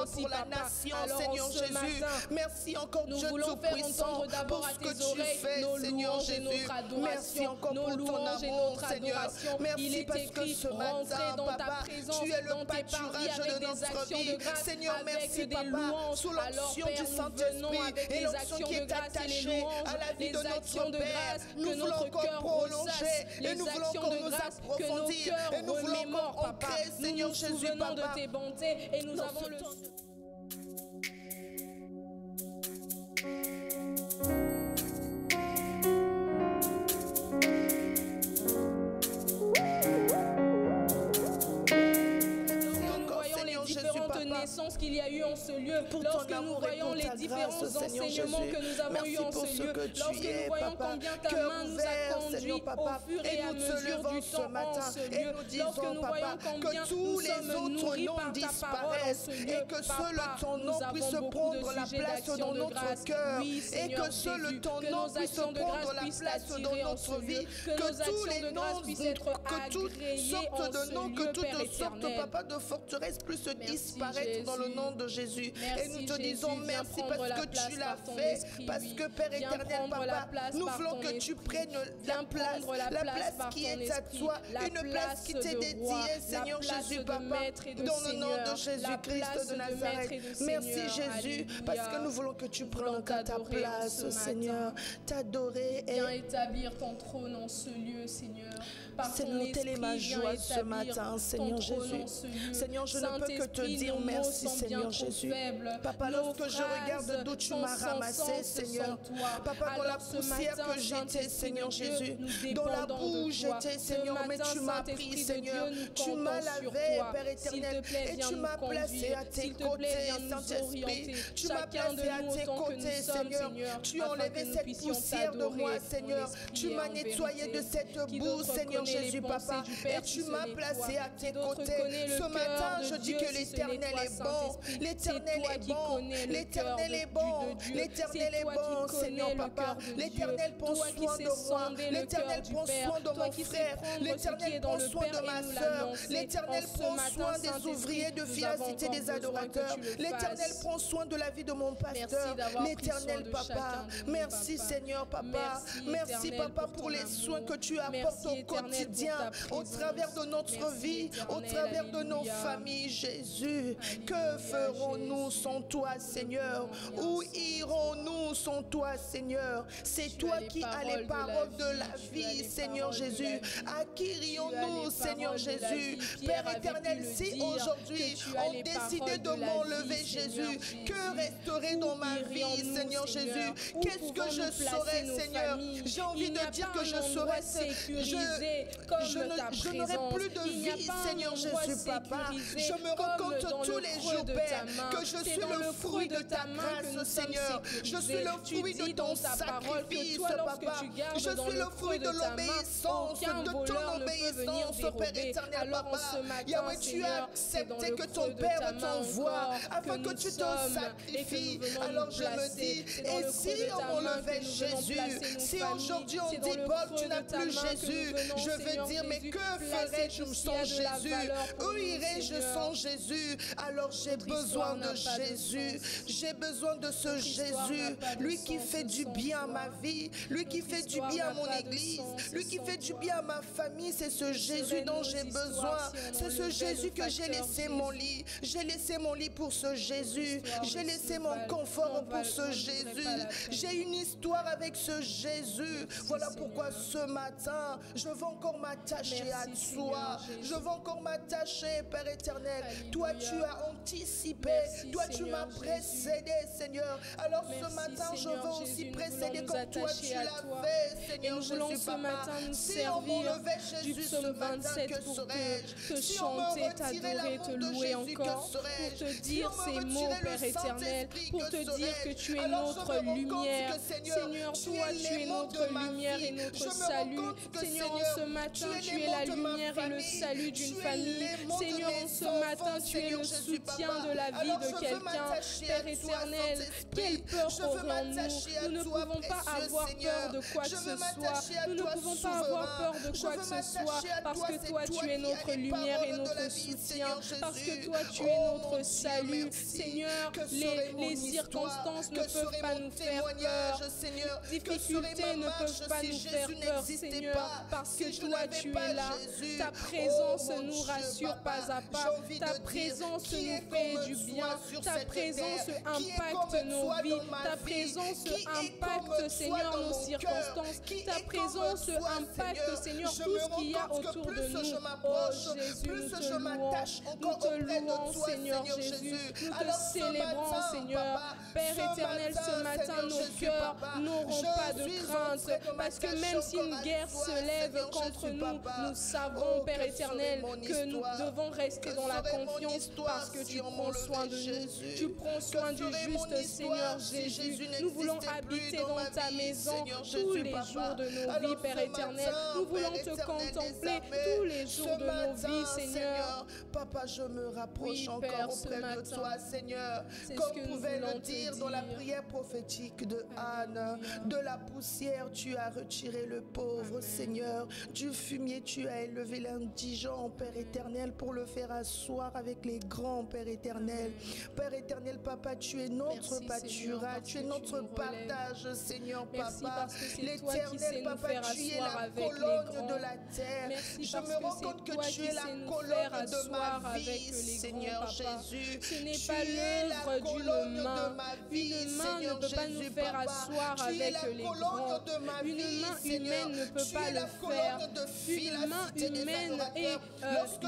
toi pour la nation, Seigneur Jésus. Merci encore Dieu Tout-Puissant pour ce que tu fais, Seigneur Jésus. Merci encore pour ton amour, Seigneur. Merci parce que ce matin, Papa, tu es le pâturage de notre vie. Seigneur, merci, Papa, sous l'onction du Saint-Esprit et l'onction qui est attachée à la vie de notre Père. Nous voulons encore prolonger et nous voulons encore nous approfondir et nous voulons encore ancrer, Seigneur Jésus, Papa, de tes bontés et nous avons le temps de... naissance qu'il y a eu en ce lieu, lorsque nous voyons les différents enseignements que nous avons eu en ce lieu, lorsque nous voyons combien ta main nous a conduits au fur et à mesure du temps en ce lieu, lorsque nous voyons combien nous sommes nourris par ta parole en ce lieu, et que seul ton nom puisse prendre la place dans notre cœur, et que seul ton nom puisse prendre la place dans notre vie, que tous les noms puissent être que toutes sortes de noms, que toutes sortes, Papa, de forteresses puissent disparaître dans le nom de Jésus. Merci, et nous te disons merci parce que tu l'as fait, parce que Père éternel, Papa, nous voulons que tu prennes la place qui est à toi, une place qui t'est dédiée, Seigneur Jésus, Papa, dans le nom de Jésus-Christ de Nazareth. Merci Jésus, parce que nous voulons que tu prennes ta place, Seigneur, t'adorer et viens établir ton trône en ce lieu, Seigneur. Seigneur, telle est ma joie ce matin, Seigneur Jésus. Seigneur, je ne peux que te dire merci, Seigneur Jésus. Papa, lorsque je regarde d'où tu m'as ramassé, Seigneur. Papa, dans la poussière que j'étais, Seigneur Jésus. Dans la boue j'étais, Seigneur, mais tu m'as pris, Seigneur. Tu m'as lavé, Père éternel, et tu m'as placé à tes côtés, Saint-Esprit. Tu m'as placé à tes côtés, Seigneur. Tu as enlevé cette poussière de moi, Seigneur. Tu m'as nettoyé de cette boue, Seigneur Jésus, Papa, et tu m'as placé à tes côtés. Ce matin, je dis que l'Éternel est bon, l'Éternel est bon, l'Éternel est bon, l'Éternel est bon, Seigneur, Papa. L'Éternel prend soin de moi, l'Éternel prend soin de mon frère, l'Éternel prend soin de ma soeur, l'Éternel prend soin des ouvriers de Fidélité des adorateurs, l'Éternel prend soin de la vie de mon pasteur, l'Éternel, Papa. Merci, Seigneur, Papa. Merci, Papa, pour les soins que tu apportes au quotidien, au travers de notre vie, au travers de nos familles, Jésus. Que ferons-nous sans toi, Seigneur? Où irons-nous sans toi, Seigneur? C'est toi qui as les paroles de la vie, Seigneur Jésus. À qui irions-nous, Seigneur Jésus? Père éternel, si aujourd'hui on décidait de m'enlever, Jésus, que resterait dans ma vie, Seigneur Jésus? Qu'est-ce que je serais, Seigneur? J'ai envie de dire que je serais sécurisé. Je n'aurai plus de vie, Seigneur Jésus, Papa. Je me rends compte tous les jours, Père, que je suis le fruit de ta grâce, Seigneur. Je suis le fruit de ton sacrifice, Papa. Je suis le fruit de l'obéissance, de ton obéissance, Père éternel, Papa. Yahweh, tu as accepté que ton Père t'envoie afin que tu te sacrifies. Alors je me dis, et si on m'enlevait Jésus, si aujourd'hui on dit, Paul, tu n'as plus Jésus, je vais dire, mais que ferais-je sans Jésus? Où irais-je sans Jésus? Alors j'ai besoin de Jésus. J'ai besoin de ce Jésus. Lui qui fait du bien à ma vie. Lui qui fait du bien à mon église. Lui qui fait du bien à ma famille. C'est ce Jésus dont j'ai besoin. C'est ce Jésus que j'ai laissé mon lit. J'ai laissé mon lit pour ce Jésus. J'ai laissé mon confort pour ce Jésus. J'ai une histoire avec ce Jésus. Voilà pourquoi ce matin, je veux encore m'attacher à toi. Je veux encore m'attacher, Père éternel. Toi, tu as anticipé. Toi, tu m'as précédé, Seigneur. Alors ce matin, je veux aussi précéder comme toi, tu l'as fait, Seigneur Jésus, Papa. Si on m'enlevait Jésus ce matin, que serais-je? Te chanter, t'adorer, te louer encore, pour te dire ces mots, Père éternel, pour te dire que tu es notre lumière. Seigneur, toi, tu es notre lumière et notre salut. Seigneur, en ce matin, tu es la lumière et le salut d'une famille. Seigneur, en ce matin, tu es le soutien de la vie vie de quelqu'un, Père éternel, quelle peur aurons-nous? Nous ne pouvons pas avoir peur de quoi que ce soit. Nous ne pouvons pas avoir peur de quoi que ce soit parce que toi, tu es notre lumière et notre soutien, parce que toi, tu es notre salut. Seigneur, les circonstances ne peuvent pas nous faire peur. Les difficultés ne peuvent pas nous faire peur, Seigneur, parce que toi, tu es là. Ta présence nous rassure pas à pas. Ta présence nous fait du bien. Ta présence impacte nos vies. Ta présence impacte, Seigneur, nos circonstances. Ta présence impacte, Seigneur, tout ce qu'il y a autour de nous. Oh Jésus, nous te louons, Seigneur Jésus. Nous te célébrons, Seigneur. Père éternel, ce matin, nos cœurs n'auront pas de crainte, parce que même si une guerre se lève contre nous, nous savons, Père éternel, que nous devons rester dans la confiance parce que tu prends soin de nous. Tu prends soin du juste, Seigneur Jésus. Nous voulons habiter dans ta maison tous les jours de nos vies, Père éternel. Nous voulons te contempler tous les jours de nos vies, Seigneur. Papa, je me rapproche encore auprès de toi, Seigneur. Comme pouvait le dire dans la prière prophétique de Anne, de la poussière tu as retiré le pauvre, Seigneur. Du fumier tu as élevé l'indigent, Père éternel, pour le faire asseoir avec les grands, Père éternel. Père éternel, Papa, tu es notre pâturage, tu es notre partage, Seigneur, Papa. L'éternel, Papa, tu es la colonne de la terre. Je me rends compte que tu es la colonne de ma vie, Seigneur Jésus. Ce n'est pas l'œuvre d'une main. Une main ne peut pas nous faire asseoir avec les grands. Une main humaine ne peut pas le faire. Une main humaine est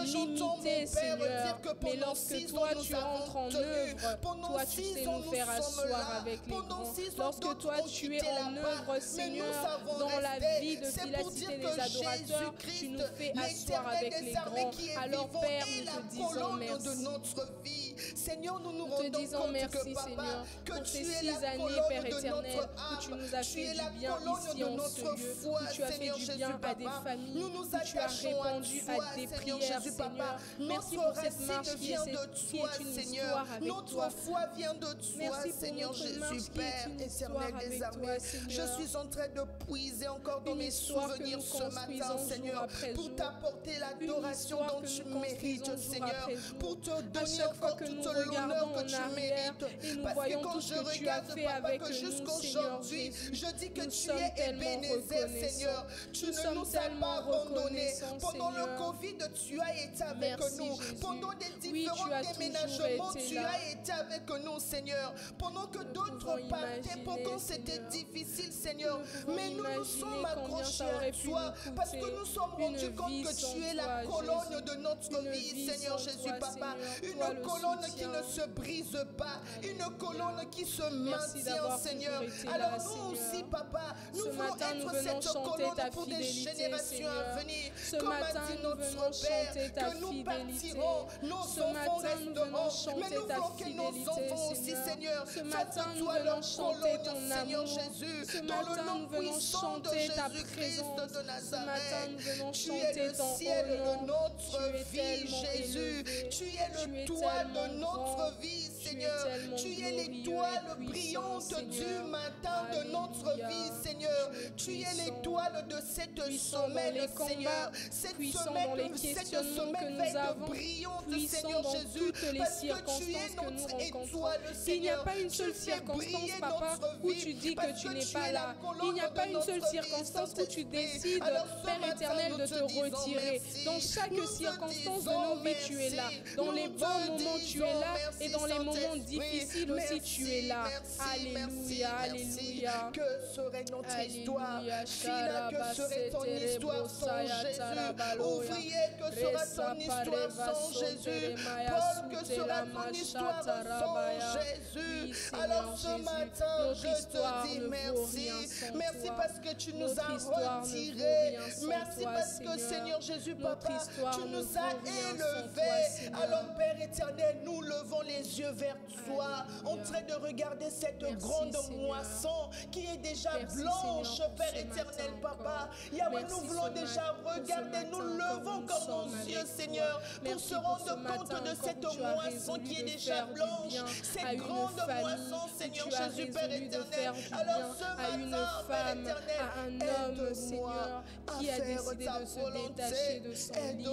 limitée, Seigneur. Mais lorsque toi tu entres en œuvre, toi tu sais nous faire asseoir avec les grands. Lorsque toi tu es en œuvre, Seigneur, dans la vie de Philatité des adorateurs, tu nous fais asseoir avec les grands. Alors Père, nous te disons merci. Seigneur, nous te disons merci, Seigneur, pour ces 6 années, Père éternel, où tu nous as fait du bien ici en ce lieu, où tu as fait du bien à des familles, où tu as répondu à des prières, Seigneur. Merci pour cette marche qui est une histoire avec toi. Notre foi vient de toi, Seigneur Jésus, Père éternel des armées. Je suis en train de puiser encore dans mes souvenirs ce matin, Seigneur, pour t'apporter l'adoration dont tu mérites, Seigneur, pour te donner encore toute l'honneur que tu mérites. Parce que quand je regarde, Papa, que jusqu'aujourd'hui, je dis que tu es Ebenezer, Seigneur. Tu ne nous as pas abandonnés. Pendant le Covid, tu as été avec nous. Pendant des différents déménagements, tu as été avec nous, Seigneur. Pendant que d'autres partaient, pendant c'était difficile, Seigneur. Mais nous nous sommes accrochés à toi parce que nous sommes rendus compte que tu es la colonne de notre vie, Seigneur Jésus, Papa. Une colonne qui ne se brise pas, une colonne qui se maintient, Seigneur. Alors nous aussi, Papa, nous voulons être cette colonne pour des générations à venir. Comme a dit notre Père, que nous partirons, nos enfants resteront, mais nous voulons que nos enfants aussi, Seigneur, fassent toi leur colonne, Seigneur Jésus, dans le nom puissant de Jésus-Christ de Nazareth. Tu es le ciel de notre vie, Jésus. Tu es le toit de notre vie, Seigneur. Tu es l'étoile brillante du matin de notre vie, Seigneur. Tu es l'étoile de cette semaine, Seigneur. Cette semaine va être brillante, Seigneur Jésus, parce que tu es notre étoile, Seigneur. Il n'y a pas une seule circonstance, Papa, où tu dis que tu n'es pas là. Il n'y a pas une seule circonstance où tu décides, Père éternel, de te retirer. Dans chaque circonstance de nos vies, tu es là. Dans les bons moments, tu es là. Et dans les moments difficiles aussi, tu es là. Alléluia, alléluia. Que serait notre histoire? Fila, que serait ton histoire sans Jésus? Ouvrier, que sera ton histoire sans Jésus? Paul, que sera ton histoire sans Jésus? Alors ce matin, je te dis merci. Merci parce que tu nous as retirés. Merci parce que, Seigneur Jésus, Papa, tu nous as élevés. Alors, Père éternel, nous levons les yeux vers toi, en train de regarder cette grande moisson qui est déjà blanche, Père éternel, Papa. Yahweh, nous voulons déjà regarder, nous levons comme nos yeux, Seigneur, pour se rendre compte de cette moisson qui est déjà blanche, cette grande moisson, Seigneur Jésus, Père éternel. Alors ce matin, Père éternel, à un homme, Seigneur, qui a décidé de se détacher de son lit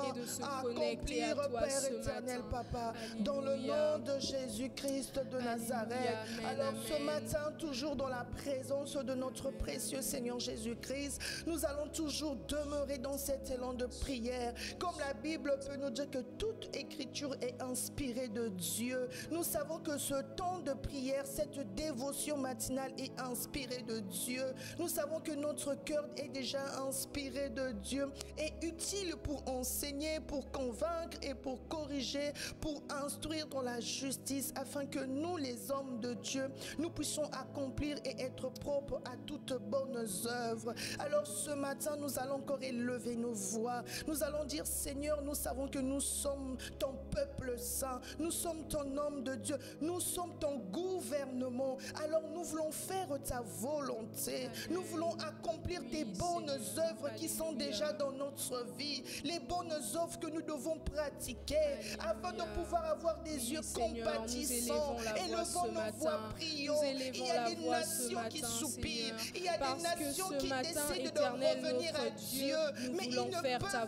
et de se connecter à toi Père ce éternel, matin. Papa, Alléluia. dans le nom de Jésus-Christ de Nazareth. Amen, Alors amen. ce matin, toujours dans la présence de notre précieux Seigneur Jésus-Christ, nous allons toujours demeurer dans cet élan de prière. Comme la Bible peut nous dire que toute écriture est inspirée de Dieu, nous savons que ce temps de prière, cette dévotion matinale est inspirée de Dieu. Nous savons que notre cœur est déjà inspiré de Dieu et utile pour enseigner, pour convaincre et pour corriger, pour instruire dans la justice, afin que nous, les hommes de Dieu, nous puissions accomplir et être propres à toutes bonnes œuvres. Alors ce matin, nous allons encore élever nos voix. Nous allons dire, Seigneur, nous savons que nous sommes ton peuple saint, nous sommes ton homme de Dieu, nous sommes ton gouvernement. Alors nous voulons faire ta volonté. Nous voulons accomplir tes bonnes œuvres qui sont déjà dans notre vie, les bonnes œuvres que nous devons pratiquer afin de pouvoir avoir des yeux compatissants. Élevons nos voix, prions. Il y a des nations qui soupirent, il y a des nations qui décident de revenir à Dieu, mais ils ne peuvent pas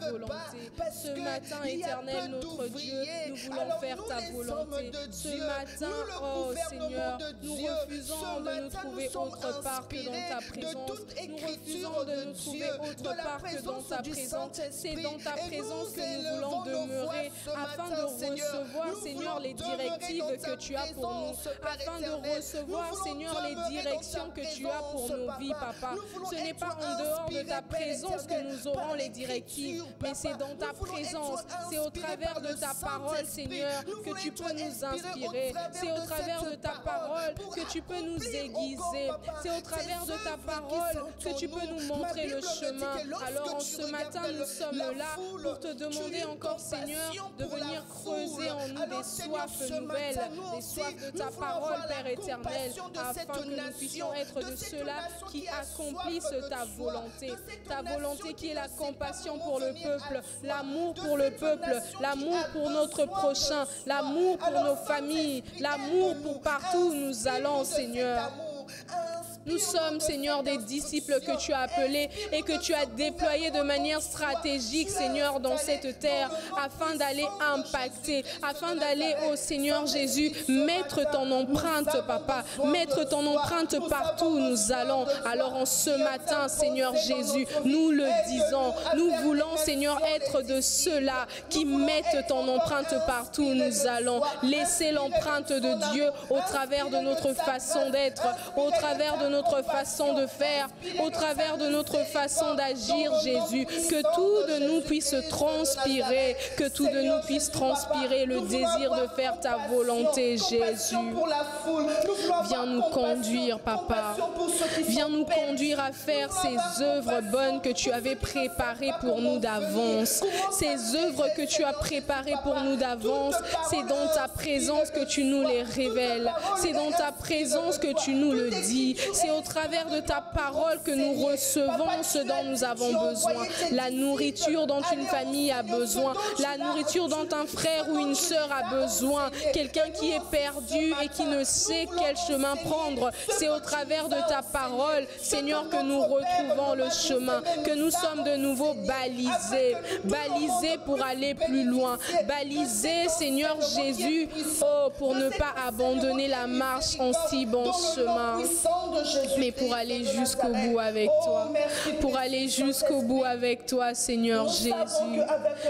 parce ce matin, éternel notre Dieu, nous voulons faire ta volonté. Ce matin, oh Seigneur, nous refusons de nous trouver autre part que dans ta présence. Nous refusons de nous trouver autre part que dans ta présence. C'est dans ta présence que nous voulons demeurer afin de recevoir, Seigneur, les directives que tu as pour nous, afin de recevoir, Seigneur, les directions que tu as pour nos vies, Papa. Ce n'est pas en dehors de ta présence que nous aurons les directives, mais c'est dans ta présence, c'est au travers de ta parole, Seigneur, que tu peux nous inspirer. C'est au travers de ta parole que tu peux nous aiguiser. C'est au travers de ta parole que tu peux nous montrer le chemin. Alors en ce matin, nous sommes là pour te demander encore, Seigneur, de venir creuser en nous des soifs nouvelles, des soifs de ta parole, Père éternel, afin que nous puissions être de ceux-là qui accomplissent ta volonté qui est la compassion pour le peuple, l'amour pour le peuple, l'amour pour notre prochain, l'amour pour nos familles, l'amour pour partout où nous allons, Seigneur. Nous sommes, Seigneur, des disciples que tu as appelés et que tu as déployés de manière stratégique, Seigneur, dans cette terre, afin d'aller impacter, afin d'aller, oh Seigneur Jésus, mettre ton empreinte, Papa, mettre ton empreinte partout où nous allons. Alors en ce matin, Seigneur Jésus, nous le disons, nous voulons, Seigneur, être de ceux-là qui mettent ton empreinte partout où nous allons. Laisser l'empreinte de Dieu au travers de notre façon d'être, au travers de notre façon de faire, au travers de notre façon d'agir, Jésus, que tout de nous puisse transpirer, que tout de nous puisse transpirer le désir de faire ta volonté, Jésus. Viens nous conduire, Papa. Viens nous conduire à faire ces œuvres bonnes que tu avais préparées pour nous d'avance. Ces œuvres que tu as préparées pour nous d'avance, c'est dans ta présence que tu nous les révèles. C'est dans ta présence que tu nous le dis. C'est au travers de ta parole que nous recevons ce dont nous avons besoin. La nourriture dont une famille a besoin. La nourriture dont un frère ou une sœur a besoin. Quelqu'un qui est perdu et qui ne sait quel chemin prendre. C'est au travers de ta parole, Seigneur, que nous retrouvons le chemin. Que nous sommes de nouveau balisés. Balisés pour aller plus loin. Balisés, Seigneur Jésus, oh, pour ne pas abandonner la marche en si bon chemin, mais pour aller jusqu'au bout avec toi. Pour aller jusqu'au bout avec toi, Seigneur Jésus.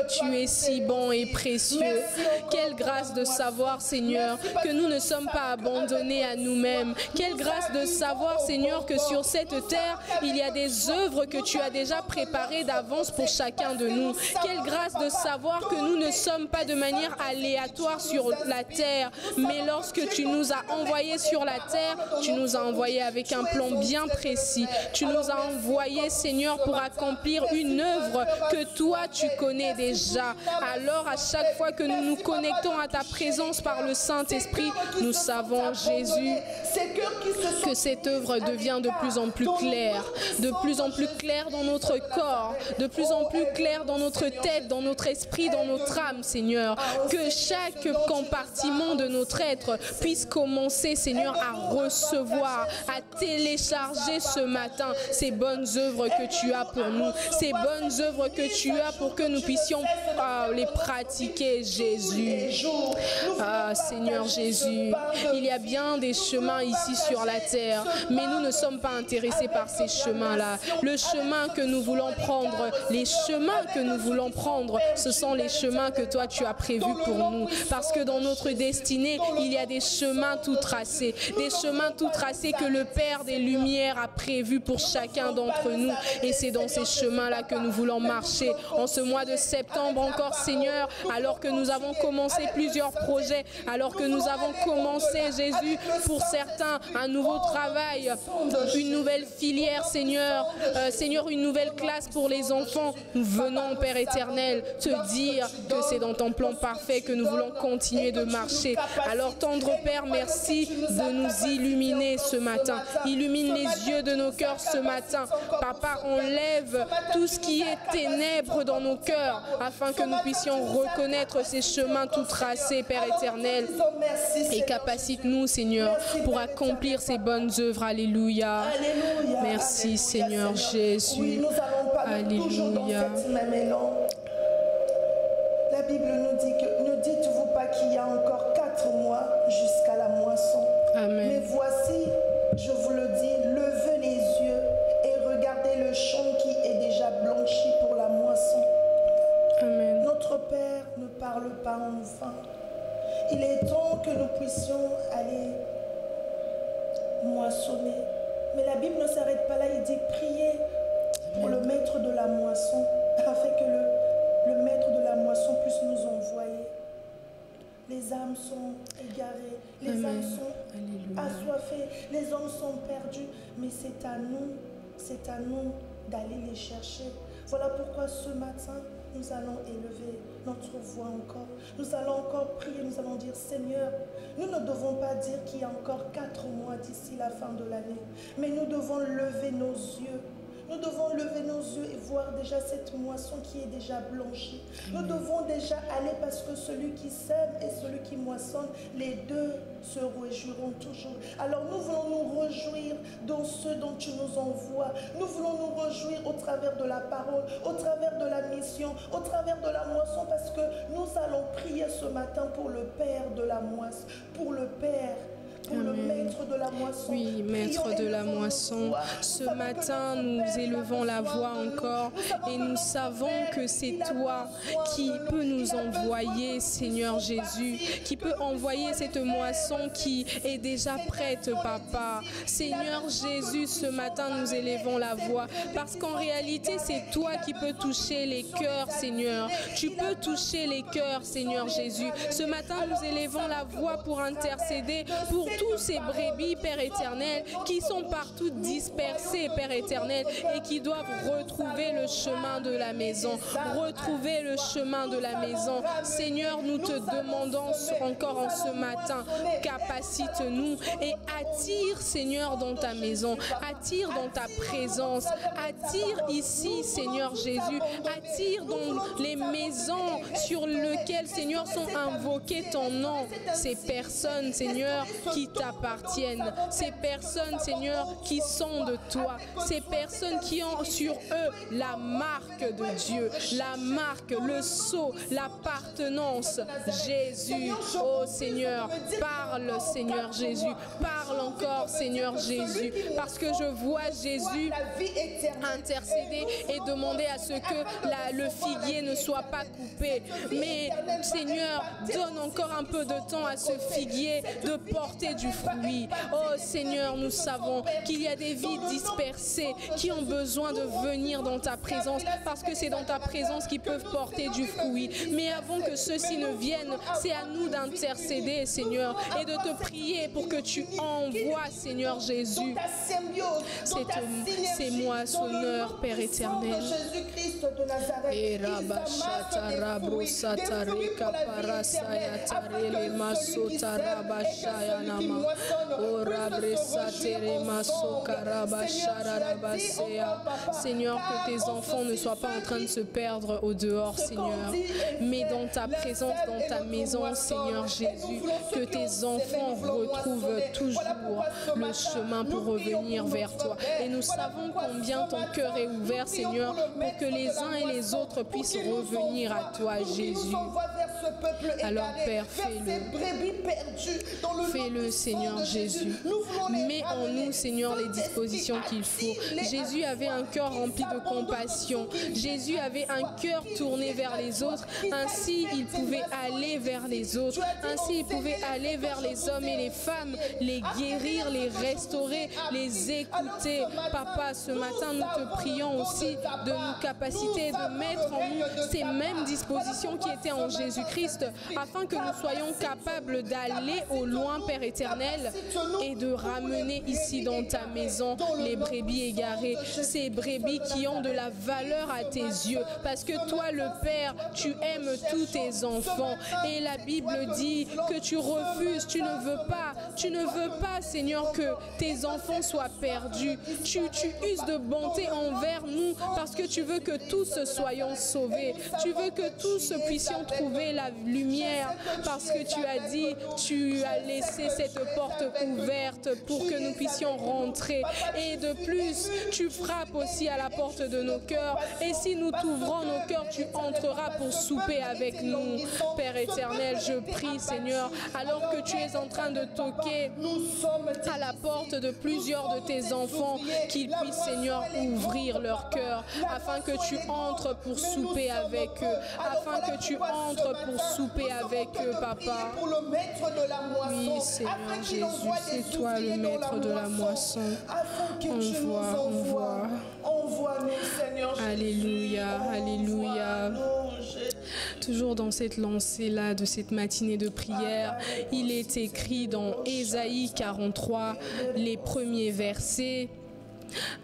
Tu es si bon et précieux. Quelle grâce de savoir, Seigneur, que nous ne sommes pas abandonnés à nous-mêmes. Quelle grâce de savoir, Seigneur, que sur cette terre, il y a des œuvres que tu as déjà préparées d'avance pour chacun de nous. Quelle grâce de savoir que nous ne sommes pas de manière aléatoire sur la terre, mais lorsque tu nous as envoyés sur la terre, tu nous as envoyés avec avec un plan bien précis. Tu nous as envoyés, Seigneur, pour accomplir une œuvre que toi, tu connais déjà. Alors, à chaque fois que nous nous connectons à ta présence par le Saint-Esprit, nous savons, Jésus, que cette œuvre devient de plus en plus claire dans notre corps, de plus en plus claire dans notre tête, dans notre esprit, dans notre âme, Seigneur. Que chaque compartiment de notre être puisse commencer, Seigneur, à recevoir, à télécharger ce matin ces bonnes œuvres que tu as pour nous, ces bonnes œuvres que tu as pour que nous puissions les pratiquer, Jésus. Ah, Seigneur Jésus, il y a bien des chemins ici sur la terre, mais nous ne sommes pas intéressés par ces chemins-là. Le chemin que nous voulons prendre, les chemins que nous voulons prendre, ce sont les chemins que toi tu as prévus pour nous. Parce que dans notre destinée, il y a des chemins tout tracés, des chemins tout tracés que le Père des Lumières a prévus pour chacun d'entre nous. Et c'est dans ces chemins-là que nous voulons marcher. En ce mois de septembre encore, Seigneur, alors que nous avons commencé plusieurs projets, alors que nous avons commencé, Jésus, pour certains, un nouveau travail, une nouvelle filière, Seigneur, Seigneur, une nouvelle classe pour les enfants. Nous venons, Père éternel, te dire que c'est dans ton plan parfait que nous voulons continuer de marcher. Alors, tendre Père, merci de nous illuminer ce matin. Illumine les yeux de nos cœurs ce matin. Papa, enlève tout ce qui est ténèbres dans nos cœurs afin que nous puissions reconnaître ces chemins tout tracés, Père éternel. Et capacite-nous, Seigneur, pour accomplir ces bonnes œuvres. Alléluia. Merci, Seigneur Jésus. Alléluia. La Bible nous dit que ne dites-vous pas qu'il y a encore 4 mois jusqu'à la moisson. Amen. Mais voici, je vous le dis, levez les yeux et regardez le champ qui est déjà blanchi pour la moisson. Amen. Notre Père ne parle pas en vain. Il est temps que nous puissions aller moissonner. Mais la Bible ne s'arrête pas là, il dit priez pour le maître de la moisson, afin que le maître de la moisson puisse nous envoyer. Les âmes sont égarées, les âmes sont assoiffées, les hommes sont perdus, mais c'est à nous d'aller les chercher. Voilà pourquoi ce matin, nous allons élever notre voix encore. Nous allons encore prier, nous allons dire Seigneur, nous ne devons pas dire qu'il y a encore 4 mois d'ici la fin de l'année, mais nous devons lever nos yeux. Nous devons lever nos yeux et voir déjà cette moisson qui est déjà blanchie. Nous devons déjà aller parce que celui qui sème et celui qui moissonne, les deux se réjouiront toujours. Alors nous voulons nous réjouir dans ce dont tu nous envoies. Nous voulons nous réjouir au travers de la parole, au travers de la mission, au travers de la moisson parce que nous allons prier ce matin pour le Père de la moisson, pour le Père. Pour le maître de la moisson. Oui, maître de la moisson. Ce matin, nous élevons la voix encore et nous savons que c'est toi qui peux nous envoyer, Seigneur Jésus, qui peut envoyer cette moisson qui est déjà prête, Papa. Seigneur Jésus, ce matin, nous élevons la voix parce qu'en réalité, c'est toi qui peux toucher les cœurs, Seigneur. Tu peux toucher les cœurs, Seigneur Jésus. Ce matin, nous élevons la voix pour intercéder pour tous ces brebis, Père éternel, qui sont partout dispersés, Père éternel, et qui doivent retrouver le chemin de la maison. Retrouver le chemin de la maison. Seigneur, nous te demandons encore en ce matin, capacite-nous et attire, Seigneur, dans ta maison. Attire dans ta présence. Attire ici, Seigneur Jésus. Attire dans les maisons sur lesquelles, Seigneur, sont invoqués ton nom. Ces personnes, Seigneur, qui t'appartiennent. Ces personnes, Seigneur, qui sont de toi. Ces personnes qui ont sur eux la marque de Dieu, la marque, le sceau, l'appartenance. Jésus, oh Seigneur, parle, Seigneur Jésus. Parle encore, Seigneur Jésus, parce que je vois Jésus intercéder et demander à ce que le figuier ne soit pas coupé. Mais Seigneur, donne encore un peu de temps à ce figuier de porter du fruit. Oh Seigneur, nous savons qu'il y a des vies dispersées qui ont besoin de venir dans ta présence, parce que c'est dans ta présence qu'ils peuvent porter du fruit. Mais avant que ceux-ci ne viennent, c'est à nous d'intercéder, Seigneur, et de te prier pour que tu envoies, Seigneur Jésus, ces moissonneurs, Père éternel. Et Seigneur, que tes enfants ne soient pas en train de se perdre au dehors, Seigneur, mais dans ta présence, dans ta maison, Seigneur Jésus, que tes enfants retrouvent toujours le chemin pour revenir vers toi. Et nous savons combien ton cœur est ouvert, Seigneur, pour que les uns et les autres puissent revenir à toi, Jésus. Alors Père, fais-le. Fais-le, Seigneur Jésus. Mets en nous, Seigneur, les dispositions qu'il faut. Jésus avait un cœur rempli de compassion. Jésus avait un cœur tourné vers les autres. Ainsi, il pouvait aller vers les autres. Ainsi, il pouvait aller vers les hommes et les femmes, les guérir, les restaurer, les écouter. Papa, ce matin, nous te prions aussi de nous capaciter, de mettre en nous ces mêmes dispositions qui étaient en Jésus-Christ, afin que nous soyons capables d'aller au loin, Père éternel, et de ramener ici dans ta maison les brebis égarées, ces brebis qui ont de la valeur à tes yeux, parce que toi, le Père, tu aimes tous tes enfants, et la Bible dit que tu refuses, tu ne veux pas, Seigneur, que tes enfants soient perdus. Tu uses de bonté envers nous, parce que tu veux que tous soyons sauvés. Tu veux que tous puissions trouver la lumière, parce que tu as dit, tu as laissé cette porte ouverte pour que nous puissions rentrer. Et de plus, tu frappes aussi à la porte de nos cœurs. Et si nous t'ouvrons nos cœurs, tu entreras pour souper avec nous. Père éternel, je prie, Seigneur, alors que tu es en train de toquer à la porte de plusieurs de tes enfants, qu'ils puissent, Seigneur, ouvrir leur cœur, afin que tu entres pour souper avec eux, afin que tu entres pour souper avec eux, Papa. Oui, Seigneur Jésus, c'est toi le maître de la moisson. Envoie-nous, Seigneur Jésus. Alléluia, alléluia. Toujours dans cette lancée-là de cette matinée de prière, il est écrit dans Ésaïe 43, les premiers versets.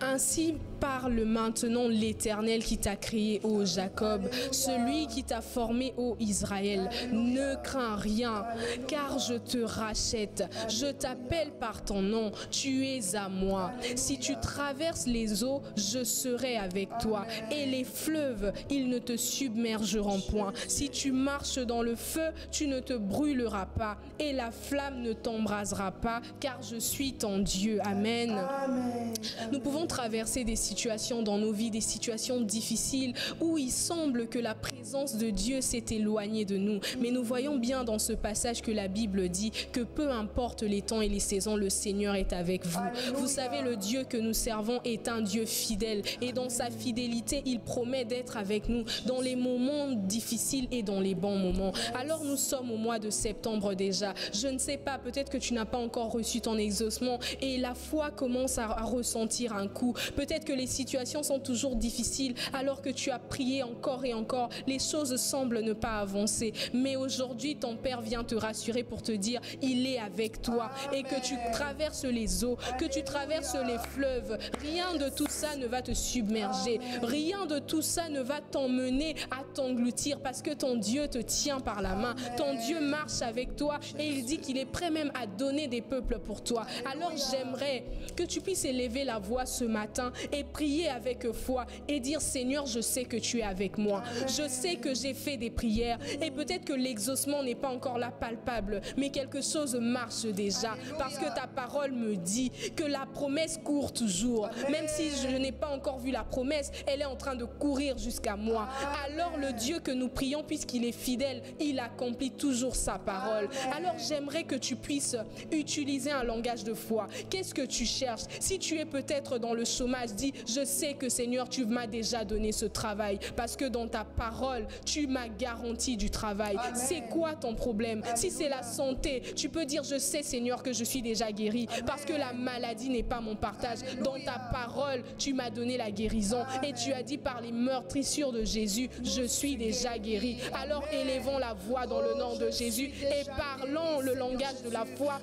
Ainsi parle maintenant l'Éternel qui t'a créé, ô Jacob, celui qui t'a formé, ô Israël. Ne crains rien, car je te rachète. Je t'appelle par ton nom, tu es à moi. Si tu traverses les eaux, je serai avec toi. Et les fleuves, ils ne te submergeront point. Si tu marches dans le feu, tu ne te brûleras pas. Et la flamme ne t'embrasera pas, car je suis ton Dieu. Amen. Amen. Nous pouvons traverser des situations dans nos vies, des situations difficiles où il semble que la présence de Dieu s'est éloignée de nous. Mais nous voyons bien dans ce passage que la Bible dit que peu importe les temps et les saisons, le Seigneur est avec vous. Alléluia. Vous savez, le Dieu que nous servons est un Dieu fidèle et dans sa fidélité, il promet d'être avec nous dans les moments difficiles et dans les bons moments. Alors nous sommes au mois de septembre déjà. Je ne sais pas, peut-être que tu n'as pas encore reçu ton exaucement et la foi commence à ressentir un coup. Peut-être que les situations sont toujours difficiles alors que tu as prié encore et encore. Les choses semblent ne pas avancer. Mais aujourd'hui, ton Père vient te rassurer pour te dire, il est avec toi. Et que tu traverses les eaux, que tu traverses les fleuves. Rien de tout ça ne va te submerger. Rien de tout ça ne va t'emmener à t'engloutir parce que ton Dieu te tient par la main. Ton Dieu marche avec toi et il dit qu'il est prêt même à donner des peuples pour toi. Alors j'aimerais que tu puisses élever la voix ce matin et prier avec foi et dire, Seigneur, je sais que tu es avec moi. Je sais que j'ai fait des prières et peut-être que l'exaucement n'est pas encore là palpable, mais quelque chose marche déjà parce que ta parole me dit que la promesse court toujours. Même si je n'ai pas encore vu la promesse, elle est en train de courir jusqu'à moi. Alors le Dieu que nous prions, puisqu'il est fidèle, il accomplit toujours sa parole. Alors j'aimerais que tu puisses utiliser un langage de foi. Qu'est-ce que tu cherches? Si tu es peut-être dans le chômage, dis, dit, je sais que Seigneur, tu m'as déjà donné ce travail parce que dans ta parole, tu m'as garanti du travail. C'est quoi ton problème? Si c'est la santé, tu peux dire, je sais Seigneur que je suis déjà guéri parce que la maladie n'est pas mon partage. Dans ta parole, tu m'as donné la guérison et tu as dit par les meurtrissures de Jésus, je suis déjà guéri. Alors élevons la voix dans le nom de Jésus et parlons le langage de la foi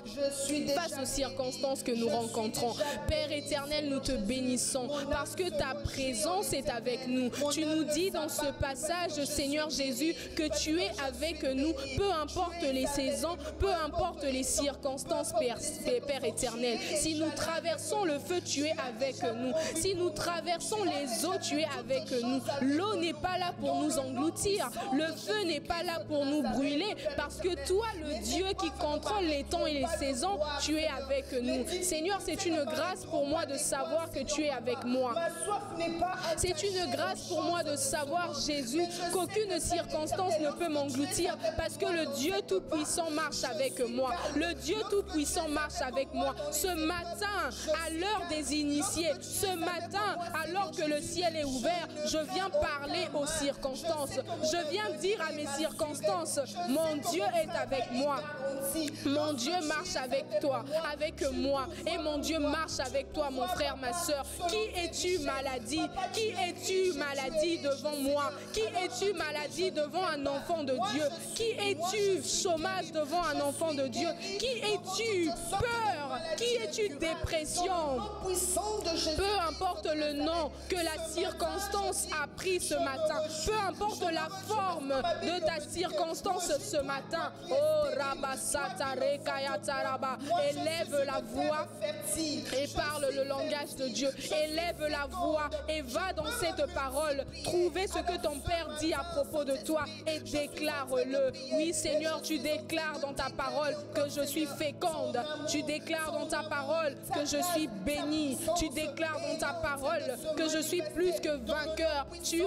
face aux circonstances que nous rencontrons. Père éternel, nous te bénissons parce que ta présence est avec nous. Tu nous dis dans ce passage, Seigneur Jésus, que tu es avec nous, peu importe les saisons, peu importe les circonstances, Père éternel. Si nous traversons le feu, tu es avec nous. Si nous traversons les eaux, tu es avec nous. L'eau n'est pas là pour nous engloutir. Le feu n'est pas là pour nous brûler parce que toi, le Dieu qui contrôle les temps et les saisons, tu es avec nous. Seigneur, c'est une grâce pour moi de savoir que tu es avec moi. C'est une grâce pour moi de savoir, Jésus, qu'aucune circonstance ne peut m'engloutir parce que le Dieu Tout-Puissant marche avec moi. Le Dieu Tout-Puissant marche avec moi. Ce matin, à l'heure des initiés, ce matin, alors que le ciel est ouvert, je viens parler aux circonstances. Je viens dire à mes circonstances, mon Dieu est avec moi. Mon Dieu marche avec toi, avec moi. Et mon Dieu marche avec toi, mon frère, ma soeur. Qui es-tu, maladie? Qui es-tu, maladie, devant moi? Qui es-tu, maladie, devant un enfant de Dieu? Qui es-tu, chômage, devant un enfant de Dieu? Qui es-tu, peur? Qui es-tu, dépression? Peu importe le nom que la circonstance a pris ce matin, peu importe la forme de ta circonstance ce matin, oh Rabasatare Kayataraba, élève la voix et parle le langage de Dieu. Élève la voix et va dans cette parole. Trouver ce que ton Père dit à propos de toi et déclare-le. Oui, Seigneur, tu déclares dans ta parole que je suis féconde. Tu déclares dans ta parole que je suis béni. Tu déclares dans ta parole que je suis plus que vainqueur. Tu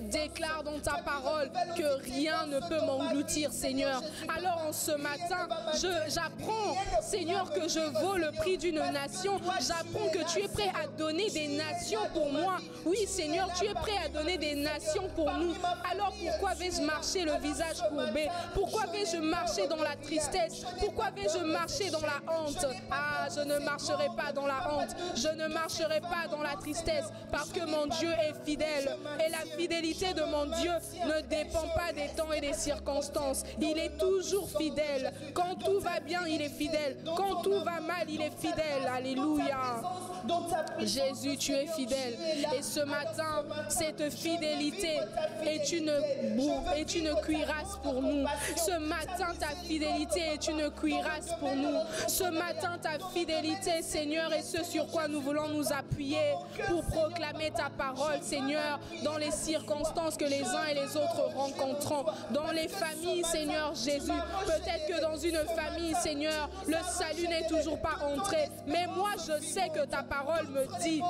déclares dans ta parole que rien ne peut m'engloutir, Seigneur. Alors en ce matin, j'apprends, Seigneur, que je vaux le prix d'une nation. J'apprends que tu es prêt à donner des nations pour moi. Oui, Seigneur, tu es prêt à donner des nations pour nous. Alors pourquoi vais-je marcher le visage courbé? Pourquoi vais-je marcher dans la tristesse? Pourquoi vais-je marcher dans la honte? Ah, je ne marcherai pas dans la honte. Je ne marcherai pas dans la tristesse parce que mon Dieu est fidèle. Et la fidélité de mon Dieu ne dépend pas des temps et des circonstances. Il est toujours fidèle. Quand tout va bien, il est fidèle. Quand tout va mal, il est fidèle. Alléluia. Jésus, tu es fidèle. Et ce matin, cette fidélité est une cuirasse pour nous. Ce matin, ta fidélité est une cuirasse pour nous. Ce matin, ta fidélité, Seigneur, est ce sur quoi nous voulons nous appuyer pour proclamer ta parole, Seigneur, dans les circonstances que les uns et les autres rencontrons. Dans les familles, Seigneur Jésus. Peut-être que dans une famille, Seigneur, le salut n'est toujours pas entré. Mais moi, je sais que ta parole me dit,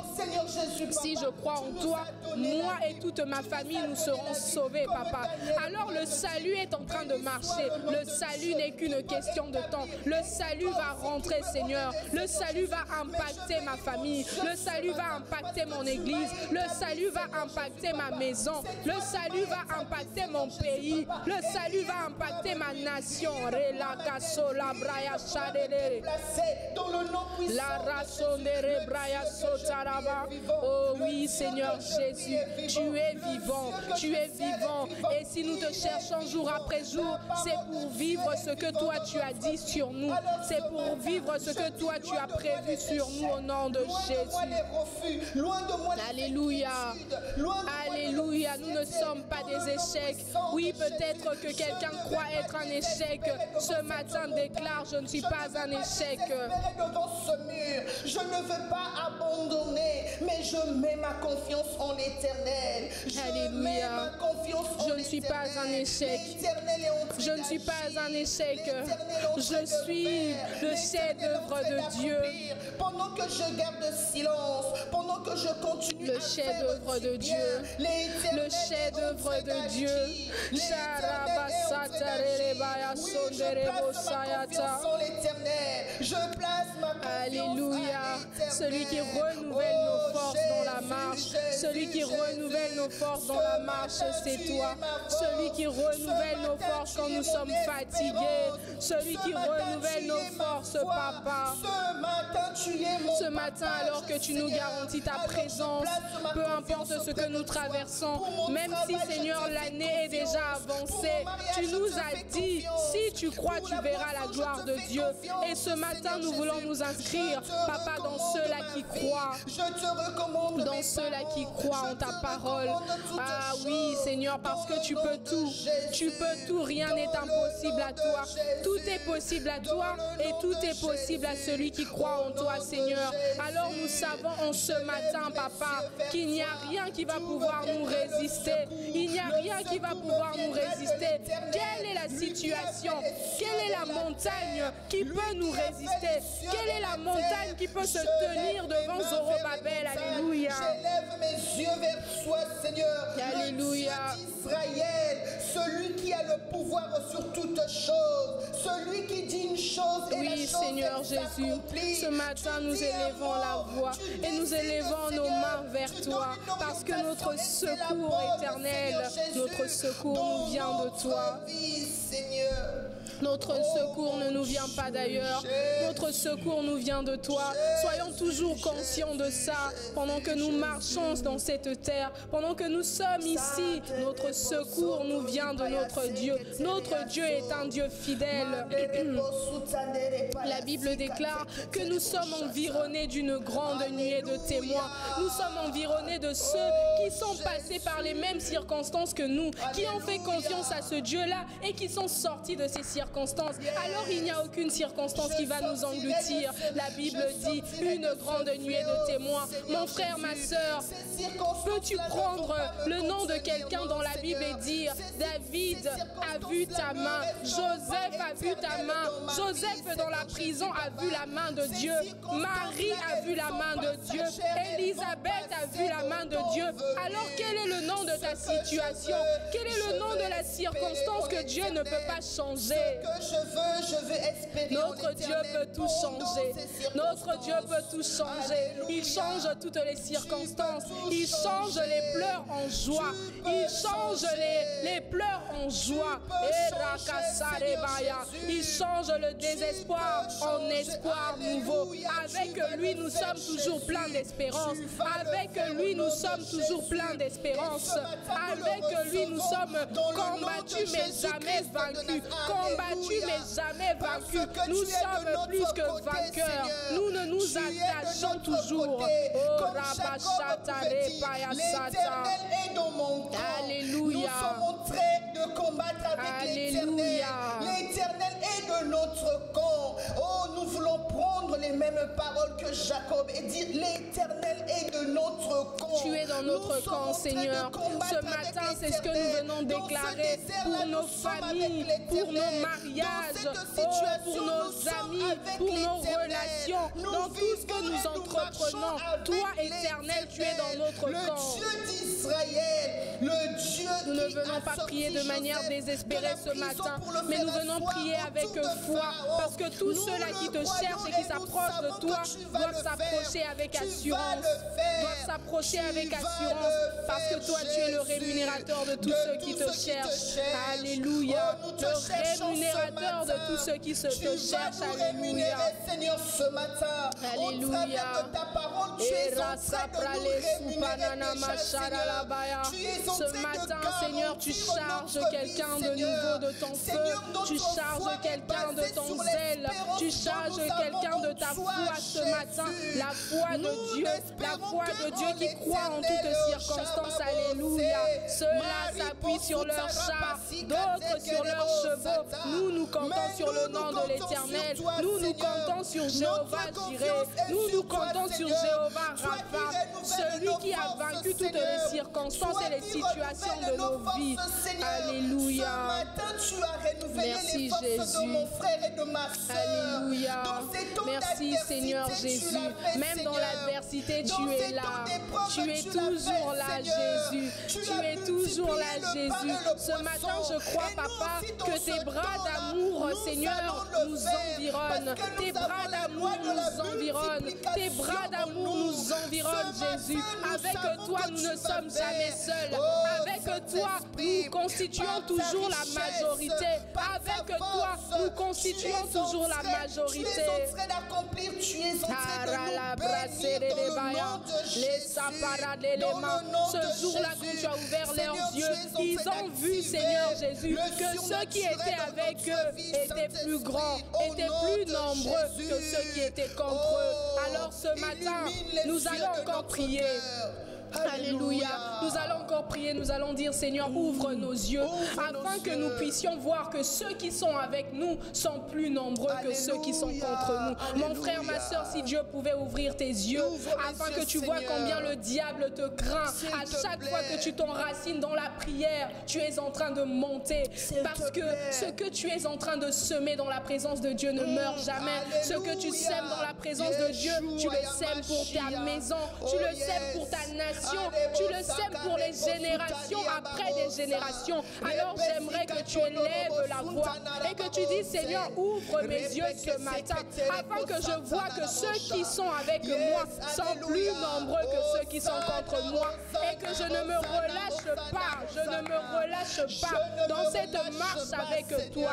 si je crois en toi, moi et toute ma famille, nous serons sauvés, Papa. Alors le salut est en train de marcher. Le salut n'est qu'une question de temps. Le salut va rentrer, Seigneur. Le salut va impacter ma famille. Le salut va impacter mon église. Le salut va impacter ma maison. Le salut va impacter mon pays. Le salut va impacter ma nation. Oh oui, Seigneur Jésus, tu es vivant, tu es vivant. Et si nous te cherchons jour après jour, c'est pour vivre ce que toi tu as dit sur nous. C'est pour vivre ce que toi tu as prévu sur nous au nom de Jésus. Alléluia. Alléluia. Nous ne sommes pas des échecs. Oui, peut-être que quelqu'un croit être un échec. Ce matin déclare, je ne suis pas un échec. Je ne veux pas abandonner, mais je mets ma confiance en l'Éternel. Alléluia. Je ne suis pas un échec. Je ne suis pas un échec. Je suis le chef-d'œuvre de Dieu. Pendant que je garde silence, pendant que je continue le chef-d'œuvre de Dieu, le chef-d'œuvre de Dieu. Alléluia. Celui qui renouvelle nos forces dans la marche, celui qui renouvelle nos forces dans la marche, c'est toi. Celui qui renouvelle nos forces quand nous sommes fatigués, celui qui renouvelle nos forces, Papa. Ce matin, alors que tu nous garantis ta présence, peu importe ce que nous traversons, même si, Seigneur, l'année est déjà avancée, tu nous as dit, si tu crois, tu verras la gloire de Dieu. Et ce matin, nous voulons nous inscrire, Papa, dans ceux-là qui croient, dans ceux-là qui croient en ta parole. Ah oui, Seigneur, parce que tu peux tout, rien n'est impossible à toi. Tout est possible à toi et tout est possible à celui qui croit en toi, Seigneur. Alors nous savons en ce matin, Papa, qu'il n'y a rien qui va pouvoir nous résister. Il n'y a rien qui va pouvoir nous résister. Quelle est la situation? Quelle est la montagne qui peut nous résister? Quelle est la montagne qui peut se tenir devant Zorobabel? Alléluia. J'élève mes yeux vers toi, Seigneur. Alléluia. Israël, celui qui a le pouvoir sur toutes choses, celui qui dit une chose et oui, la chose Seigneur Jésus, ce matin nous élevons la voix et nous élevons nos mains vers toi parce que notre secours éternel, notre secours nous vient de toi. Notre secours ne nous vient pas d'ailleurs. Notre secours nous vient de toi. Soyons toujours conscients de ça. Pendant que nous marchons dans cette terre, pendant que nous sommes ici, notre secours nous vient de notre Dieu. Notre Dieu est un Dieu fidèle. La Bible déclare que nous sommes environnés d'une grande nuée de témoins. Nous sommes environnés de ceux qui sont passés par les mêmes circonstances que nous, qui ont fait confiance à ce Dieu-là et qui sont sortis de ces circonstances. Alors il n'y a aucune circonstance qui va nous engloutir. La Bible dit une grande nuée de témoins. Mon frère, ma soeur, peux-tu prendre le nom de quelqu'un dans la Bible et dire David a vu ta main, Joseph a vu ta main, Joseph dans la prison a vu la main de Dieu, Marie a vu la main de Dieu, Élisabeth a vu la main de Dieu. Alors quel est le nom de ta situation? Quel est le nom de la circonstance que Dieu ne peut pas changer? Notre Dieu peut tout changer. Notre Dieu peut tout changer. Il change toutes les circonstances. Il change les pleurs en joie. Il change les pleurs en joie. Il change le désespoir en espoir nouveau. Avec lui, nous sommes toujours pleins d'espérance. Avec lui, nous sommes toujours pleins d'espérance. Avec lui, nous sommes combattus mais jamais vaincus. Combattus mais jamais vaincus. Nous sommes plus que vainqueurs. Nous ne nous attachons toujours. Oh, l'Éternel est dans mon camp. Alléluia. Nous sommes en train de combattre avec l'Éternel. L'Éternel est de notre camp. Oh, nous voulons prendre les mêmes paroles que Jacob et dire l'Éternel est de notre camp. Tu es dans notre camp, Seigneur. Ce matin, c'est ce que nous venons déclarer pour nos familles, pour nos mariages, pour nos amis, pour nos relations, dans tout ce que nous entreprenons. Toi, Éternel, tu es dans notre camp. Le Dieu d'Israël, le Dieu. Nous ne venons pas prier de manière désespérée ce matin, mais nous venons prier avec foi, parce que tous ceux-là qui te cherchent et qui s'approchent de toi doivent s'approcher avec assurance. Doivent s'approcher avec assurance, parce que toi, tu es le rémunérateur de tous ceux qui te cherchent. Alléluia. Le rémunérateur de tous ceux qui te cherchent. Alléluia. Seigneur, ce matin, Alléluia. Ce matin, Seigneur, tu charges quelqu'un de nouveau de ton feu. Tu charges quelqu'un de ton zèle. Tu charges quelqu'un de ta foi ce matin. La foi de Dieu. La foi de Dieu qui croit en toutes circonstances. Alléluia. Ceux-là s'appuient sur leurs chars, d'autres sur leurs chevaux. Nous comptons sur le nom de l'Éternel. Nous comptons sur Jéhovah Jireh. Nous comptons sur Jéhovah Rapha. Celui qui qui a vaincu toutes les circonstances et les situations de nos vies. Alléluia. Merci Jésus. Alléluia. Merci Seigneur Jésus. Même dans l'adversité, tu es là. Tu es toujours là, Jésus. Tu es toujours là, Jésus. Ce matin, je crois, Papa, que tes bras d'amour, Seigneur, nous environnent. Tes bras d'amour nous environnent. Tes bras d'amour nous environnent, Jésus. Avec toi, nous ne sommes jamais seuls. Avec toi, nous constituons toujours la majorité. Avec toi, nous constituons toujours la majorité. Tu es en train d'accomplir, tu es en train de nous bénir. Ce jour-là, quand tu as ouvert leurs yeux, ils ont vu, Seigneur Jésus, que ceux qui étaient avec eux étaient plus grands, étaient plus nombreux que ceux qui étaient contre eux. Alors ce matin, nous allons encore prier. Alléluia. Nous allons encore prier, nous allons dire Seigneur, ouvre nos yeux afin que nous puissions voir que ceux qui sont avec nous sont plus nombreux que ceux qui sont contre nous. Mon frère, ma soeur, si Dieu pouvait ouvrir tes yeux afin que tu vois combien le diable te craint. À chaque fois que tu t'enracines dans la prière, tu es en train de monter parce que ce que tu es en train de semer dans la présence de Dieu ne meurt jamais. Ce que tu sèmes dans la présence de Dieu, tu le sèmes pour ta maison, tu le sèmes pour ta nation. Tu le sèmes pour les générations après des générations. Alors j'aimerais que tu élèves la voix et que tu dis Seigneur, ouvre mes yeux ce matin afin que je vois que ceux qui sont avec moi sont plus nombreux que ceux qui sont contre moi et que je ne me relâche pas, je ne me relâche pas dans cette marche avec toi.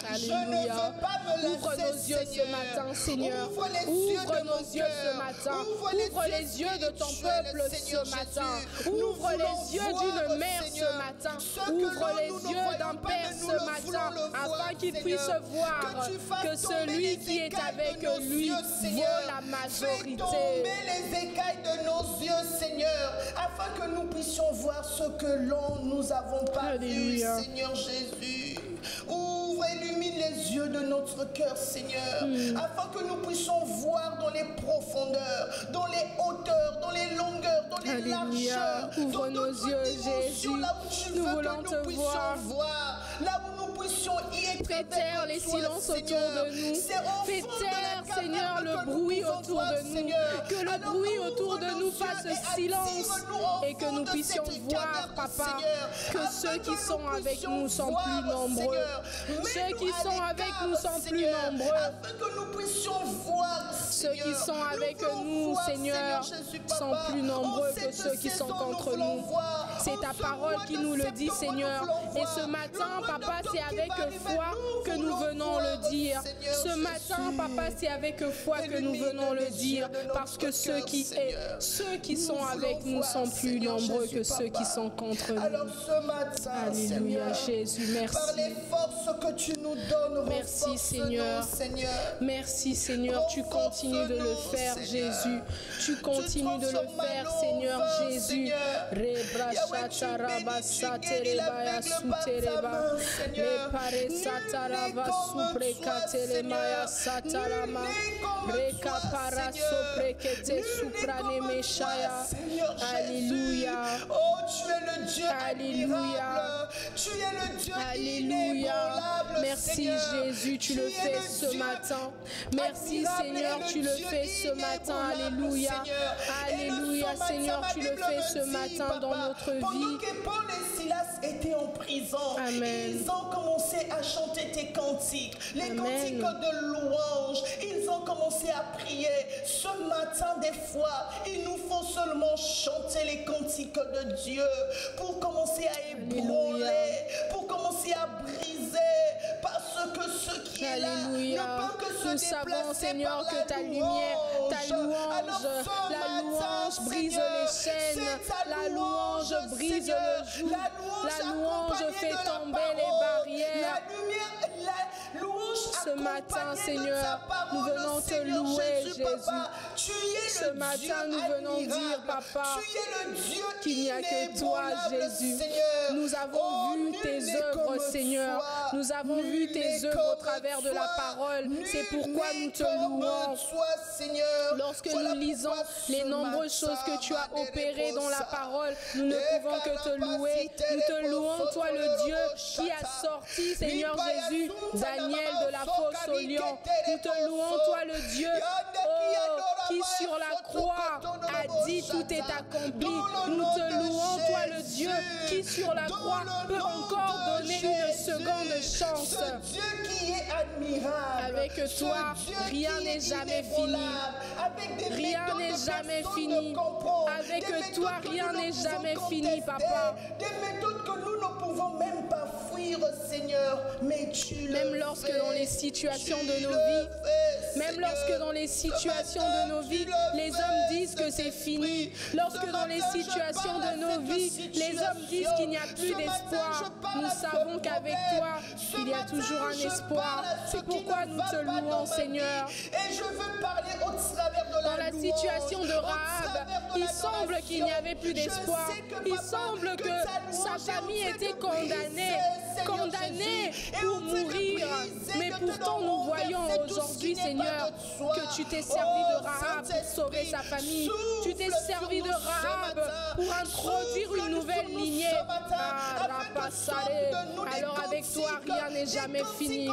Alléluia. Ouvre nos yeux ce matin, Seigneur. Ouvre nos yeux ce matin. Ouvre les yeux de ton peuple ce matin. Ouvre les yeux d'une mère ce matin. Ouvre les yeux d'un père ce matin afin qu'il puisse voir que celui qui est avec lui vaut la majorité. Tomber les écailles de nos yeux, Seigneur, afin que nous puissions voir ce que nous avons pas vu, Seigneur Jésus. Ouvre, illumine les yeux de notre cœur, Seigneur, afin que nous puissions voir dans les profondeurs, dans les hauteurs, dans les longueurs, dans les largeurs. Ouvre nos yeux, Jésus. Nous voulons te voir. Là où nous puissions y être. Fais taire les silences autour de nous. Fais taire, Seigneur, le bruit autour de nous. Que le bruit autour de nous fasse silence et que nous puissions voir, Papa, que ceux qui sont avec nous sont plus nombreux. Ceux qui sont avec nous sont plus nombreux. Afin que nous puissions voir, ceux qui sont avec nous, Seigneur, sont plus nombreux que ceux qui sont contre nous. C'est ta parole qui nous le dit, Seigneur. Et ce matin, Papa, c'est avec foi que nous venons le dire. Ce matin, Papa, c'est avec foi que nous venons le dire. Parce que ceux qui sont avec nous sont plus nombreux que ceux qui sont contre nous. Alors ce matin, alléluia, Jésus, merci. Par les forces que tu nous donnes, merci, Seigneur. Merci, Seigneur. Tu continues de le faire, Jésus. Tu continues de le faire, Seigneur Jésus. Alléluia. Oh, tu es le Dieu admirable. Tu es le Dieu inébranlable. Merci Jésus, tu le fais ce matin. Merci Seigneur, tu le fais ce matin. Alléluia. Alléluia Seigneur, tu le fais ce matin dans notre vie. Pendant que Paul et Silas étaient en prison, ils ont commencé à chanter tes cantiques, les cantiques de louange. Ils ont commencé à prier. Ce matin, des fois, il nous faut seulement chanter les cantiques de Dieu pour commencer à ébranler, pour commencer à briser, parce que ce qui est là ne peut que se nous savons, Seigneur, que ta lumière, ta louange, la louange louange brise les chaînes. La louange brise le joug. La louange fait tomber les barrières. Ce matin, Seigneur, nous venons te louer, Jésus. Ce matin, nous venons dire, Papa, qu'il n'y a que toi, Jésus. Nous avons vu tes œuvres, Seigneur. Nous avons vu tes œuvres au travers de la parole. C'est pourquoi nous te louons. Lorsque nous lisons les nombreuses choses que tu as opérées dans la parole, nous ne pouvons que te louer. Nous te louons, toi le Dieu qui a sorti, Seigneur Jésus, Daniel de la fosse au lion. Nous te louons, toi le Dieu qui sur la croix a dit tout est accompli. Nous te louons, toi le Dieu qui sur la croix peut encore donner une seconde chance. Avec toi, rien n'est jamais fini. Rien n'est jamais fini. Avec toi, rien n'est jamais fini, Papa. Des méthodes que nous ne pouvons même pas fuir, Seigneur, mais tu le même lorsque dans les situations de nos vies, même lorsque dans les situations de nos vies, les hommes disent que c'est fini. Lorsque dans les situations de nos vies, les hommes disent qu'il n'y a plus d'espoir, nous savons qu'avec toi, il y a toujours un espoir. C'est pourquoi nous te louons, Seigneur. Et je veux parler au travers de dans la situation de Rahab, il semble qu'il n'y avait plus d'espoir. Il semble que sa famille était condamnée pour mourir. Mais pourtant, nous voyons aujourd'hui, Seigneur, que tu t'es servi de Rahab pour sauver sa famille. Tu t'es servi de Rahab pour introduire une nouvelle lignée. Alors avec toi, rien n'est jamais fini.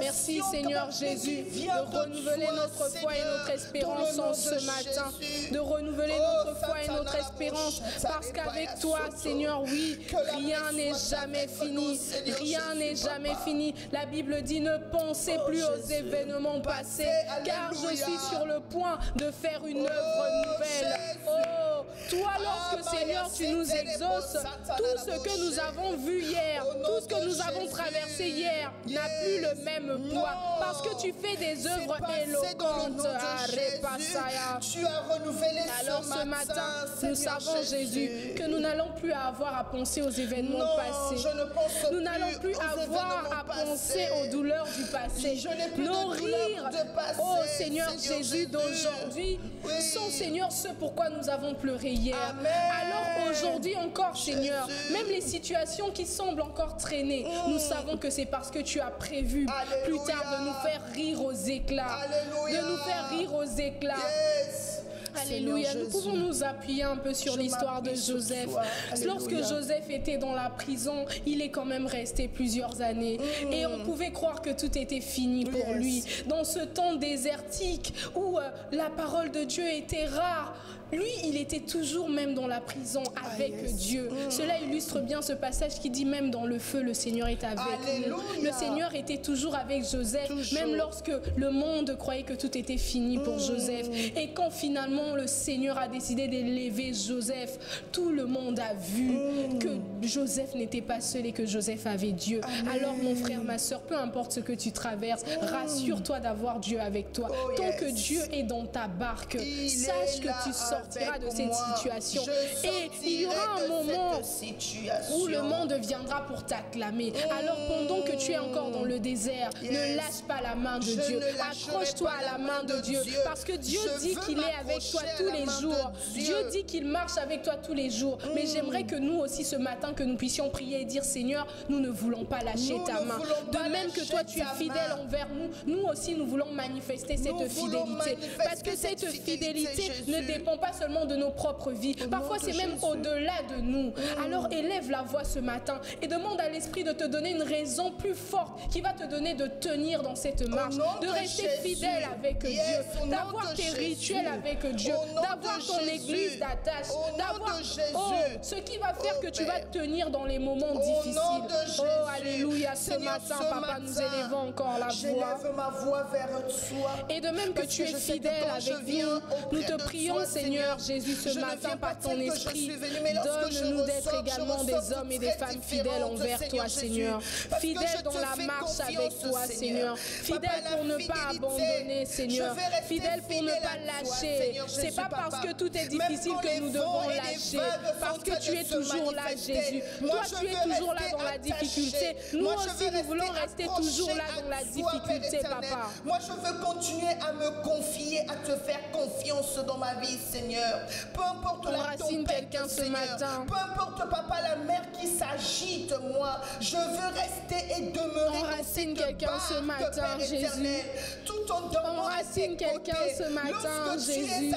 Merci, Seigneur Jésus, de renouveler notre foi et notre espérance en ce matin. De renouveler notre foi et notre espérance. Parce qu'avec toi, Seigneur, oui, rien n'est jamais fini. Rien n'est jamais fini. La Bible dit ne pensez plus aux événements passés, car je suis sur le point de faire une œuvre nouvelle. Oh, toi, lorsque, Seigneur, tu nous exauces, tout ce que nous avons vu hier, tout ce que nous avons traversé hier n'a plus le même poids, parce que tu fais des œuvres éloquentes. Alors ce matin, nous savons, Jésus, que nous n'allons plus avoir à penser aux événements passés. Nous n'allons plus avoir à penser aux douleurs du passé. Nos rires, oh Seigneur Jésus, d'aujourd'hui sont, Seigneur, ce pourquoi nous avons pleuré hier. Alors aujourd'hui encore, Seigneur, même les situations qui semblent encore traîner, nous savons que c'est parce que tu as prévu plus tard de nous faire rire aux éclats. De nous faire rire aux éclats. Alléluia. Nous pouvons nous appuyer un peu sur l'histoire de Joseph. Lorsque Joseph était dans la prison, il est quand même resté plusieurs années. Et on pouvait croire que tout était fini pour lui. Dans ce temps désertique où la parole de Dieu était rare, lui, il était toujours même dans la prison avec Dieu. Cela illustre bien ce passage qui dit même dans le feu, le Seigneur est avec nous. Le Seigneur était toujours avec Joseph, même lorsque le monde croyait que tout était fini pour Joseph. Et quand finalement le Seigneur a décidé d'élever Joseph, tout le monde a vu que Joseph n'était pas seul et que Joseph avait Dieu. Alors mon frère, ma soeur, peu importe ce que tu traverses, rassure-toi d'avoir Dieu avec toi. Tant que Dieu est dans ta barque, sache que tu sortiras de cette situation. Et il y aura un moment où le monde viendra pour t'acclamer. Alors pendant que tu es encore dans le désert, ne lâche pas la main de Dieu. Accroche-toi à la main de Dieu. Parce que Dieu dit qu'il est avec toi tous les jours. Dieu dit qu'il marche avec toi tous les jours. Mais j'aimerais que nous aussi ce matin, que nous puissions prier et dire Seigneur, nous ne voulons pas lâcher ta main. De même que toi tu es fidèle envers nous, nous aussi nous voulons manifester cette fidélité. Parce que cette fidélité ne dépend pas seulement de nos propres vies. Parfois c'est même au-delà de nous. Alors élève la voix ce matin et demande à l'Esprit de te donner une raison plus forte qui va te donner de tenir dans cette marche, de rester fidèle avec Dieu, d'avoir tes rituels avec Dieu, d'avoir ton église d'attache, d'avoir ce qui va faire que tu vas tenir dans les moments difficiles. Oh alléluia, ce matin Papa, nous élevons encore la voix. Et de même que tu es fidèle avec nous, nous te prions Seigneur Jésus ce matin par ton esprit, donne-nous d'être également des hommes et des femmes fidèles envers toi Seigneur, fidèles dans la marche avec toi Seigneur, fidèles pour ne pas abandonner Seigneur, fidèles pour ne pas lâcher. C'est pas parce que tout est difficile que nous devons lâcher. Parce que tu es toujours là, Jésus. Toi, tu es toujours là dans la difficulté. Nous aussi, nous voulons rester toujours là dans la difficulté, papa. Moi, je veux continuer à me confier, à te faire confiance dans ma vie, Seigneur. Peu importe la tempête, Seigneur. Peu importe, papa, la mer qui s'agite, moi, je veux rester et demeurer. Enracine quelqu'un ce matin, Jésus. Tout en dormant, enracine quelqu'un ce matin, Jésus.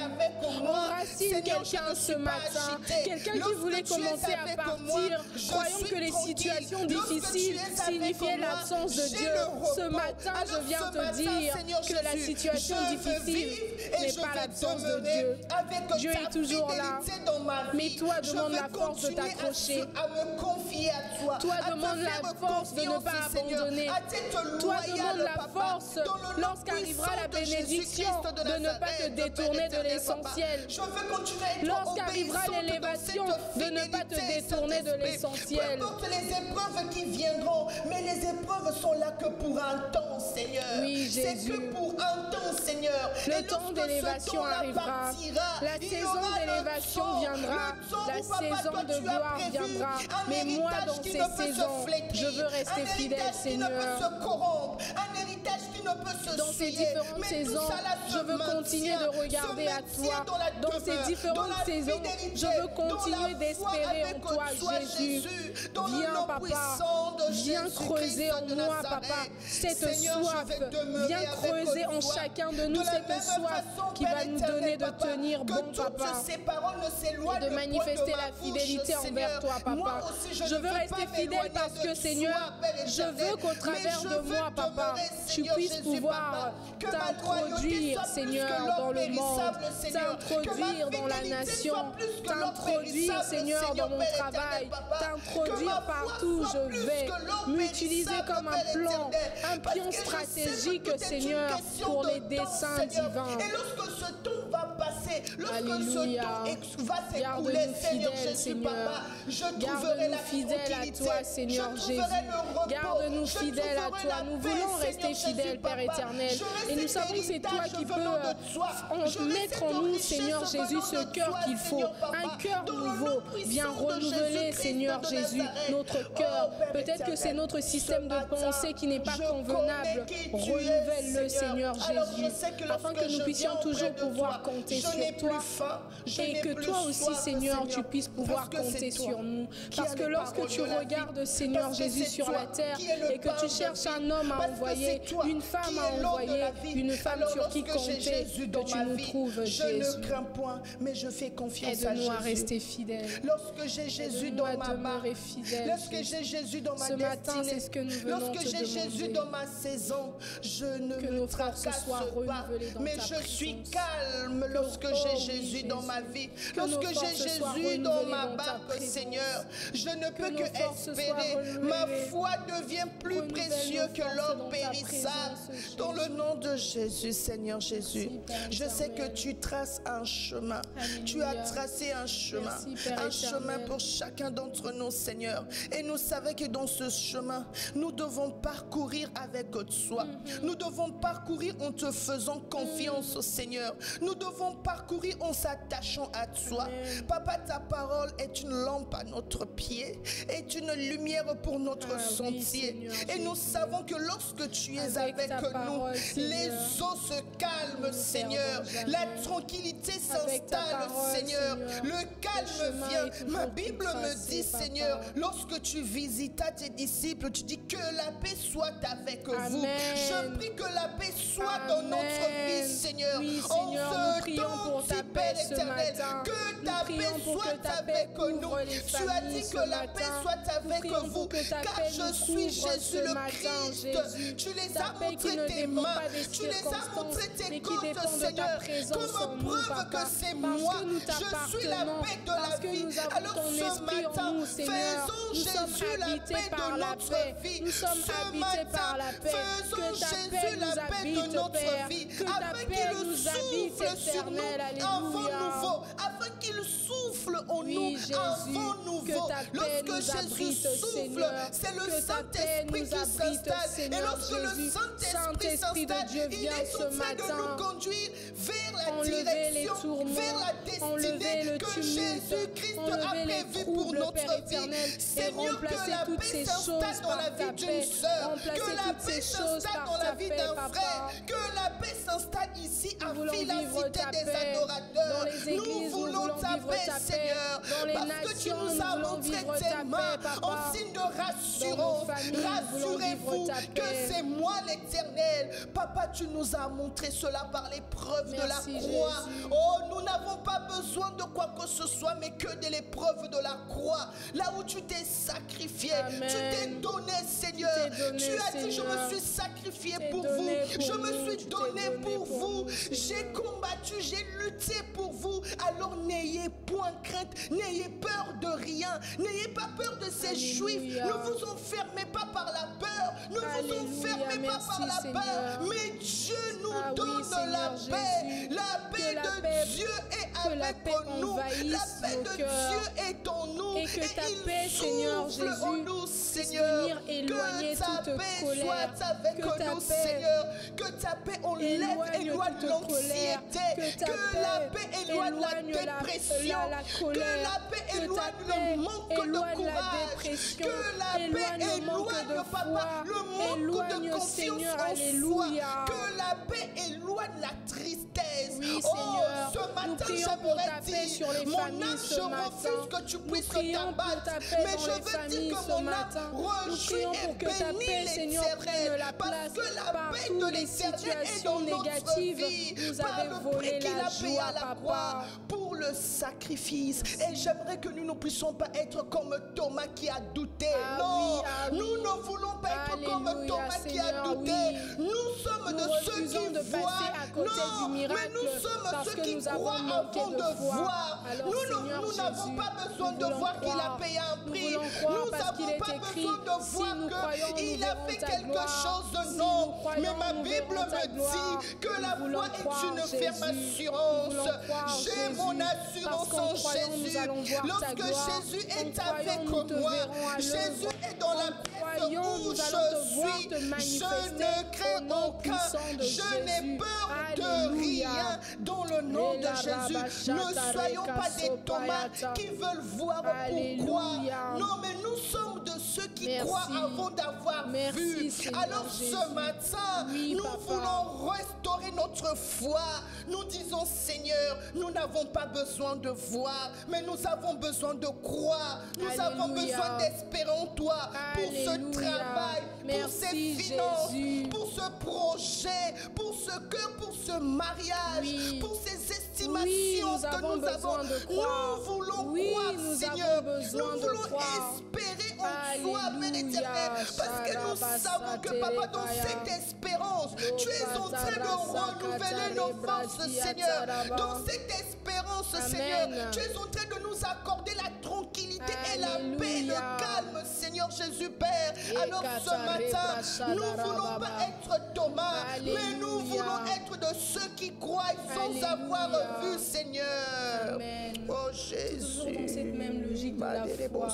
Enracine quelqu'un ce matin. Quelqu'un qui voulait commencer à partir, croyant que les situations difficiles signifiaient l'absence de Dieu. Ce matin, je viens te dire que la situation difficile n'est pas l'absence de Dieu. Dieu est toujours là. Mais toi, demande la force de t'accrocher. Toi, demande la force de ne pas abandonner. Toi, demande la force, lorsqu'arrivera la bénédiction, de ne pas te détourner de l'essentiel. Lorsqu'arrivera l'élévation, de ne pas te détourner de l'essentiel. Peu importe les épreuves qui viendront, mais les épreuves sont là que pour un temps, Seigneur. Oui, Jésus. C'est que pour un temps, Seigneur. Le temps d'élévation arrivera. La saison d'élévation viendra. La saison de gloire viendra. Mais moi, dans ces saisons, je veux rester fidèle, Seigneur. Dans ces différentes saisons, je veux continuer de regarder à toi. Dans ces différentes saisons, je veux continuer d'espérer en toi, Jésus. Viens, papa. Viens creuser en moi, papa, cette soif. Viens creuser en chacun de nous cette soif qui va nous donner de tenir bon, papa. Et de manifester la fidélité envers toi, papa. Je veux rester fidèle parce que, Seigneur, je veux qu'au travers de moi, papa, tu puisses pouvoir t'introduire, Seigneur, dans le monde, t'introduire dans la nation, t'introduire, Seigneur, dans mon travail, t'introduire partout où je vais, m'utiliser comme un pion stratégique, Seigneur, pour les desseins divins. Et lorsque ce temps va passer, lorsque ce temps va s'écouler, Seigneur Jésus, papa, je trouverai la fidèle à toi, Seigneur Jésus. Garde-nous fidèles à toi. Nous voulons rester fidèles, Père éternel. Et nous savons que c'est toi qui peux mettre en nous, Seigneur Jésus, ce cœur qu'il faut. Un cœur nouveau. Viens renouveler, Seigneur Jésus, notre cœur. Peut-être que c'est notre système de pensée qui n'est pas convenable. Renouvelle-le, Seigneur Jésus, afin que nous puissions toujours pouvoir compter sur toi. Et que toi aussi, Seigneur, tu puisses pouvoir compter sur nous. Parce que lorsque tu regardes, Seigneur Jésus, sur la terre et que tu cherches un homme à envoyer, une femme à envoyer, une femme sur qui compter, que tu nous trouves, Jésus. Je ne crains point, mais je fais confiance à Jésus. Aide-nous à rester fidèles. Lorsque j'ai Jésus dans ma main, lorsque j'ai Jésus dans ma destinée, lorsque j'ai Jésus dans ma saison, je ne me tracasse pas, mais je suis calme lorsque j'ai Jésus dans ma vie. Lorsque j'ai Jésus dans ma barque, Seigneur, je ne peux que espérer. Ma foi devient plus précieuse que l'or périssable. Dans le nom de Jésus, Seigneur Jésus, je sais que tu traces un chemin. Tu as tracé un chemin pour chacun d'entre nous, Seigneur. Et nous savons que dans ce chemin, nous devons parcourir avec toi. Nous devons parcourir en te faisant confiance au Seigneur. Nous devons parcourir en s'attachant à toi. Papa, ta parole est une lampe à notre pied, est une lumière pour notre sentier. Et nous savons que lorsque tu es avec nous, les eaux se calment, Seigneur. La tranquillité s'installe, Seigneur. Le calme vient. Ma Bible me dit, Seigneur, lorsque tu visitas tes disciples, tu dis que la paix soit avec vous. Je prie que la paix soit dans notre vie, Seigneur. Oui, Seigneur, nous prions pour ta paix ce matin. Que ta paix soit avec nous. Tu as dit que la paix soit avec vous, car je suis Jésus le Christ. Tu les as montré tes mains, tu les as montré tes côtes, Seigneur, comme preuve que c'est moi. Je suis la paix de la vie. Alors ce matin, faisons Jésus la paix de notre vie. Ce matin, faisons Jésus la paix de notre vie, afin qu'il nous souffle sur nous un vent nouveau, afin qu'il souffle en Oui, nous Jésus, un vent nouveau. que ta paix Lorsque nous Jésus abrite, souffle, Seigneur, c'est le que ta paix Saint-Esprit nous qui abrite, s'installe. Et Seigneur lorsque le Jésus, Saint-Esprit Saint-Esprit de s'installe, Dieu, il viens est ce tout fait de matin. nous conduire vers la Enlever les direction, tourments, vers la enlever destinée le que tumulte, Jésus-Christ a enlever les prévue pour troubles, notre Père éternel, vie. et Seigneur, que remplacer la toutes paix ces s'installe choses dans la par ta vie d'une paix. sœur, Remplacer que la toutes paix ces choses s'installe par dans la ta vie paix, d'un papa. frère, que la paix s'installe ici à Nous voulons Villa vivre Cité ta des paix adorateurs. dans les églises, Nous voulons ta vivre paix, ta paix Seigneur, dans les parce que tu nations, nous as voulons montré vivre tes ta mains paix, papa. en signe de Dans nos rassurance. familles, nous voulons Rassurez-vous vivre ta que paix. c'est moi l'Éternel. Papa, tu nous as montré cela par l'épreuve de la Merci, croix. Jésus. Oh, nous n'avons pas besoin de quoi que ce soit, mais que de l'épreuve de la croix. Là où tu t'es sacrifié, Amen. tu t'es donné, Seigneur. Tu t'es donné, Tu as dit, je Seigneur. me suis sacrifié Tu t'es pour donné vous. pour Je me nous. suis Tu t'es donné donné pour pour vous. nous, J'ai Seigneur. combattu, j'ai lutté pour vous. Alors n'ayez point crainte, n'ayez peur de rien. N'ayez pas peur de ces Alléluia. Juifs. Ne vous enfermez pas par la peur. Ne vous Alléluia. enfermez pas par Merci, la peur. Seigneur. Mais Dieu nous Ah oui, donne Seigneur la Jésus. paix. La paix Que la de paix- Dieu est que la avec paix nous. envahisse La paix nos de cœurs. Dieu est en nous. Et que ta il paix, Seigneur souffle Jésus, en nous, puisse Seigneur. venir éloigner Que ta toute paix colère. soit avec Que ta nous, paix Seigneur. Que ta paix enlève, éloigne toute colère. l'anxiété. Que la paix éloigne la dépression. la colère. Que la paix Que ta éloigne paix le manque de éloigne la courage. dépression. Que la Éloigne paix le manque éloigne, de papa, foi. le manque Éloigne, de confiance Seigneur, en alléluia. soi. Que la paix éloigne la tristesse. Oui, Oh, Seigneur, ce nous matin, prions pour ta j'aimerais paix sur les dire, mon familles âme, ce je matin. refuse que tu Nous puisses prions pour t'abattre. ta paix Mais dans je les veux familles dire que ce mon matin. âme Nous rejouit prions et pour que ta paix, bénit Seigneur, prenne l'Éternel. la Parce place que la par paix toutes de les l'Éternel est dans situations notre négatives. vie. Vous Par avez le volé prix qu'il la a payé joie, à la croix papa. pour le sacrifice. Et j'aimerais que nous ne puissions pas être comme Thomas qui a douté. Ah Non, oui, ah nous oui. ne voulons pas être comme Alléluia, Thomas qui a Seigneur, douté. oui. Nous sommes Nous de ceux refusons qui de voient. passer à côté Non, du miracle mais nous sommes parce ceux que qui nous avons croient manqué avant de de foi. voir. Alors, Seigneur Nous n'avons Jésus, pas besoin nous de voulons voir qu'il a croire. payé un Nous prix. voulons croire Nous parce qu'il n'avons est pas écrit, besoin de si voir nous croyons, qu'il nous a verrons fait ta quelque gloire. chose de Si non. nous croyons, Mais ma nous Bible verrons ta me gloire. dit que Nous la voulons foi est croire, une Jésus. ferme Nous assurance. voulons croire, J'ai Jésus. mon assurance Parce qu'en en croyant, nous Jésus. allons voir ta Lorsque gloire. Jésus En est croyant, avec nous te moi, verrons à Jésus l'œuvre. est dans la En pièce croyant, où nous je allons te voir suis. te Je manifester ne au crains nom aucun. puissant de Je n'ai Jésus. peur de Alléluia. rien. Dans le nom de Jésus, ne soyons pas des Thomas qui veulent voir pour croire. Alléluia. Non, mais nous sommes de ceux qui Merci. croient avant d'avoir Merci, vu. Seigneur Alors Jésus. ce matin, Oui, nous papa. voulons restaurer notre foi. Nous disons, Seigneur, nous n'avons pas besoin de voir, mais nous avons besoin de croire. Nous avons Alléluia. besoin d'espérer en toi pour ce Alléluia. travail, pour Merci, ces finances, Jésus. pour ce projet, pour ce cœur, pour ce mariage, Oui. pour ces estimations Oui, nous que avons nous besoin avons. de croire. Nous voulons Oui, croire, nous Seigneur. avons besoin Nous de voulons croire. espérer en toi, Père Alléluia. éternel, parce que nous savons que, Papa, dans cette espérance, tu es en train de renouveler nos forces, Seigneur. Dans cette espérance, Amen. Seigneur, tu es en train de nous accorder la tranquillité et la paix, le Alléluia. calme, Seigneur Jésus, Père. Alors ce matin, nous ne voulons pas être Thomas, mais nous Alléluia. voulons être de ceux qui croient sans Alléluia. avoir vu, Seigneur. Amen. Oh Toujours dans cette Jésus. même logique de la foi,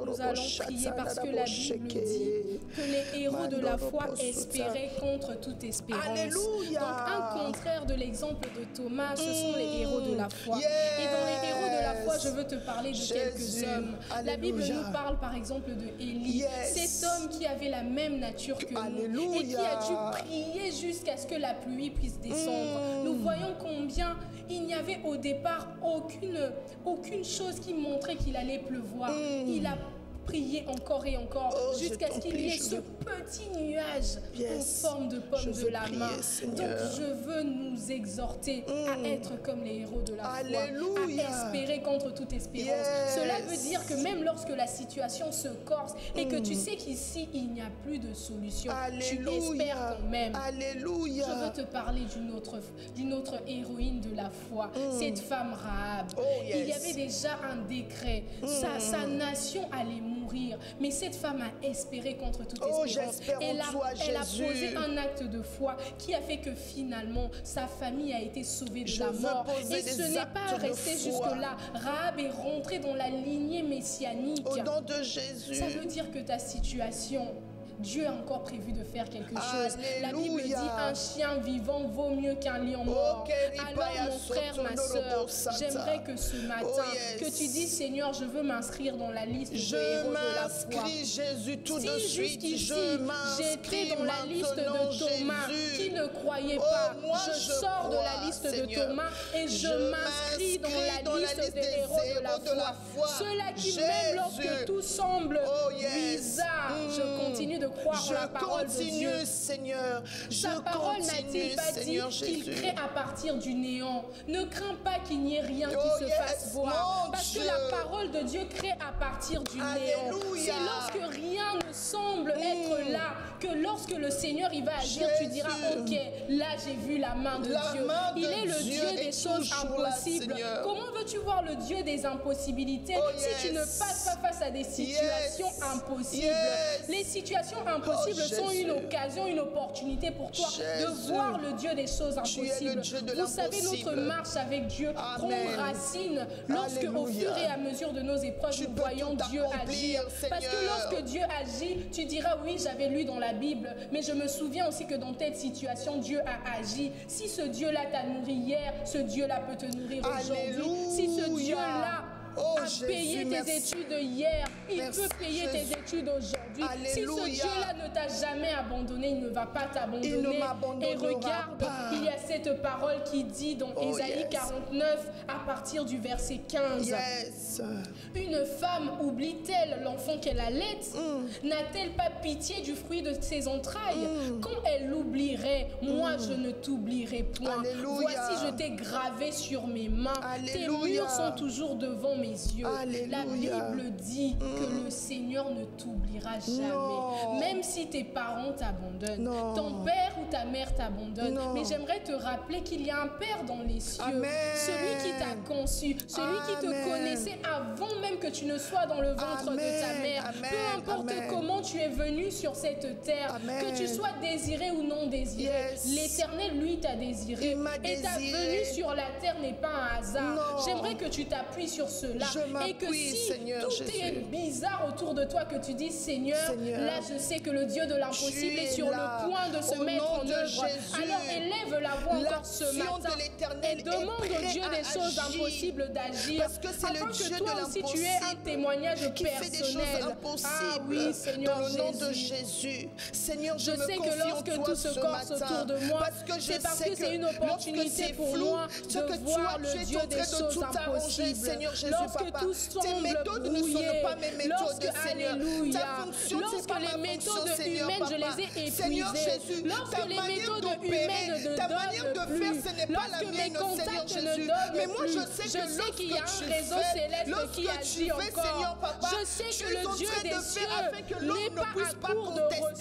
nous allons prier parce que la Bible dit que les héros de la foi espéraient contre toute espérance. Alléluia. Donc un contraire de l'exemple de Thomas, ce sont les héros de la foi. Yes. Et dans les héros de la foi, je veux te parler de quelques Jésus. hommes. La Bible Alléluia. nous parle par exemple de Élie, Yes. cet homme qui avait la même nature que nous et qui Alléluia. a dû prier jusqu'à ce que la pluie puisse descendre. Nous voyons combien il n'y avait au départ aucune chose qui montrait qu'il allait pleuvoir. Il a prié encore et encore Oh, je jusqu'à ce t'en qu'il prie, y ait je ce veux- petit nuage Yes. en forme de pomme Je de veux la prier, main. Seigneur. Donc je veux nous exhorter à être comme les héros de la foi, Alléluia. à espérer contre toute espérance. Yes. Cela veut dire que même lorsque la situation se corse et que tu sais qu'ici il n'y a plus de solution, tu espères Alléluia. quand même. Alléluia. Je veux te parler d'une autre héroïne de la foi, cette femme Rahab. Oh, yes. Il y avait déjà un décret. Sa nation allait mourir. mourir. Mais cette femme a espéré contre toute espérance. Elle a posé un acte de foi qui a fait que finalement, sa famille a été sauvée de la mort. Et ce n'est pas resté jusque-là. Rahab est rentrée dans la lignée messianique. Au nom de Jésus. Ça veut dire que ta situation, Dieu a encore prévu de faire quelque chose. Alléluia. La Bible dit un chien vivant vaut mieux qu'un lion mort. Alors mon frère, ma soeur, j'aimerais que ce matin, que tu dises Seigneur, je veux m'inscrire dans la liste des héros de la foi. Jésus, tout si de suite, j'étais dans la liste de Thomas qui ne croyait pas, je sors de la liste de Thomas et je m'inscris dans la liste des héros de la foi. Ceux-là qui, même lorsque tout semble bizarre, je continue de croire en la parole de Dieu. Seigneur. Sa parole n'a-t-il pas dit qu'il crée à partir du néant? Ne crains pas qu'il n'y ait rien qui se fasse voir. Parce que la parole de Dieu crée à partir du néant. C'est lorsque rien ne semble être là que lorsque le Seigneur il va agir, tu diras ok, là j'ai vu la main de Dieu. Il est le Dieu des choses impossibles. Comment veux-tu voir le Dieu des impossibilités si tu ne passes pas face à des situations impossibles? Les situations impossibles sont une occasion, une opportunité pour toi de voir le Dieu des choses impossibles. Vous savez, notre marche avec Dieu prend racine lorsque au fur et à mesure de nos épreuves, nous voyons Dieu agir. Parce que lorsque Dieu agit, tu diras oui, j'avais lu dans la Bible, mais je me souviens aussi que dans telle situation, Dieu a agi. Si ce Dieu-là t'a nourri hier, ce Dieu-là peut te nourrir aujourd'hui. Si ce Dieu-là a payé tes études hier, il peut payer tes études aujourd'hui. Si ce Dieu-là ne t'a jamais abandonné, il ne va pas t'abandonner. Et regarde, il y a cette parole qui dit dans Ésaïe 49 à partir du verset 15. Une femme oublie-t-elle l'enfant qu'elle allait? N'a-t-elle pas pitié du fruit de ses entrailles? Quand elle l'oublierait, moi je ne t'oublierai point. Voici, je t'ai gravé sur mes mains. Tes murs sont toujours devant mes yeux. La Bible dit que le Seigneur ne t'oubliera jamais. Même si tes parents t'abandonnent, ton père ou ta mère t'abandonne. Mais j'aimerais te rappeler qu'il y a un Père dans les cieux. Celui qui t'a conçu, celui qui te connaissait avant même que tu ne sois dans le ventre de ta mère. Peu importe comment tu es venu sur cette terre, que tu sois désiré ou non désiré, l'Éternel, lui, t'a désiré. Et ta venue sur la terre n'est pas un hasard. J'aimerais que tu t'appuies sur cela. Et que si Seigneur, tout est bizarre autour de toi, que tu dis Seigneur, là je sais que le Dieu de l'impossible est sur le point de se mettre en œuvre. Alors élève la voix encore ce matin et demande au Dieu des choses impossibles d'agir, afin que toi aussi tu aies un témoignage personnel. Ah oui, Seigneur Jésus. Seigneur, je sais que lorsque tout se corse autour de moi, c'est parce que c'est une opportunité pour moi de voir le Dieu des choses impossibles. Lorsque tout semble brouillé, lorsque, alléluia, lorsque les méthodes humaines, je les ai épuisées, lorsque les méthodes humaines ne donnent plus, lorsque mes contacts ne donnent plus, je sais qu'il y a un réseau céleste qui agit encore. Je sais que le Dieu des cieux n'est pas à court de ressources.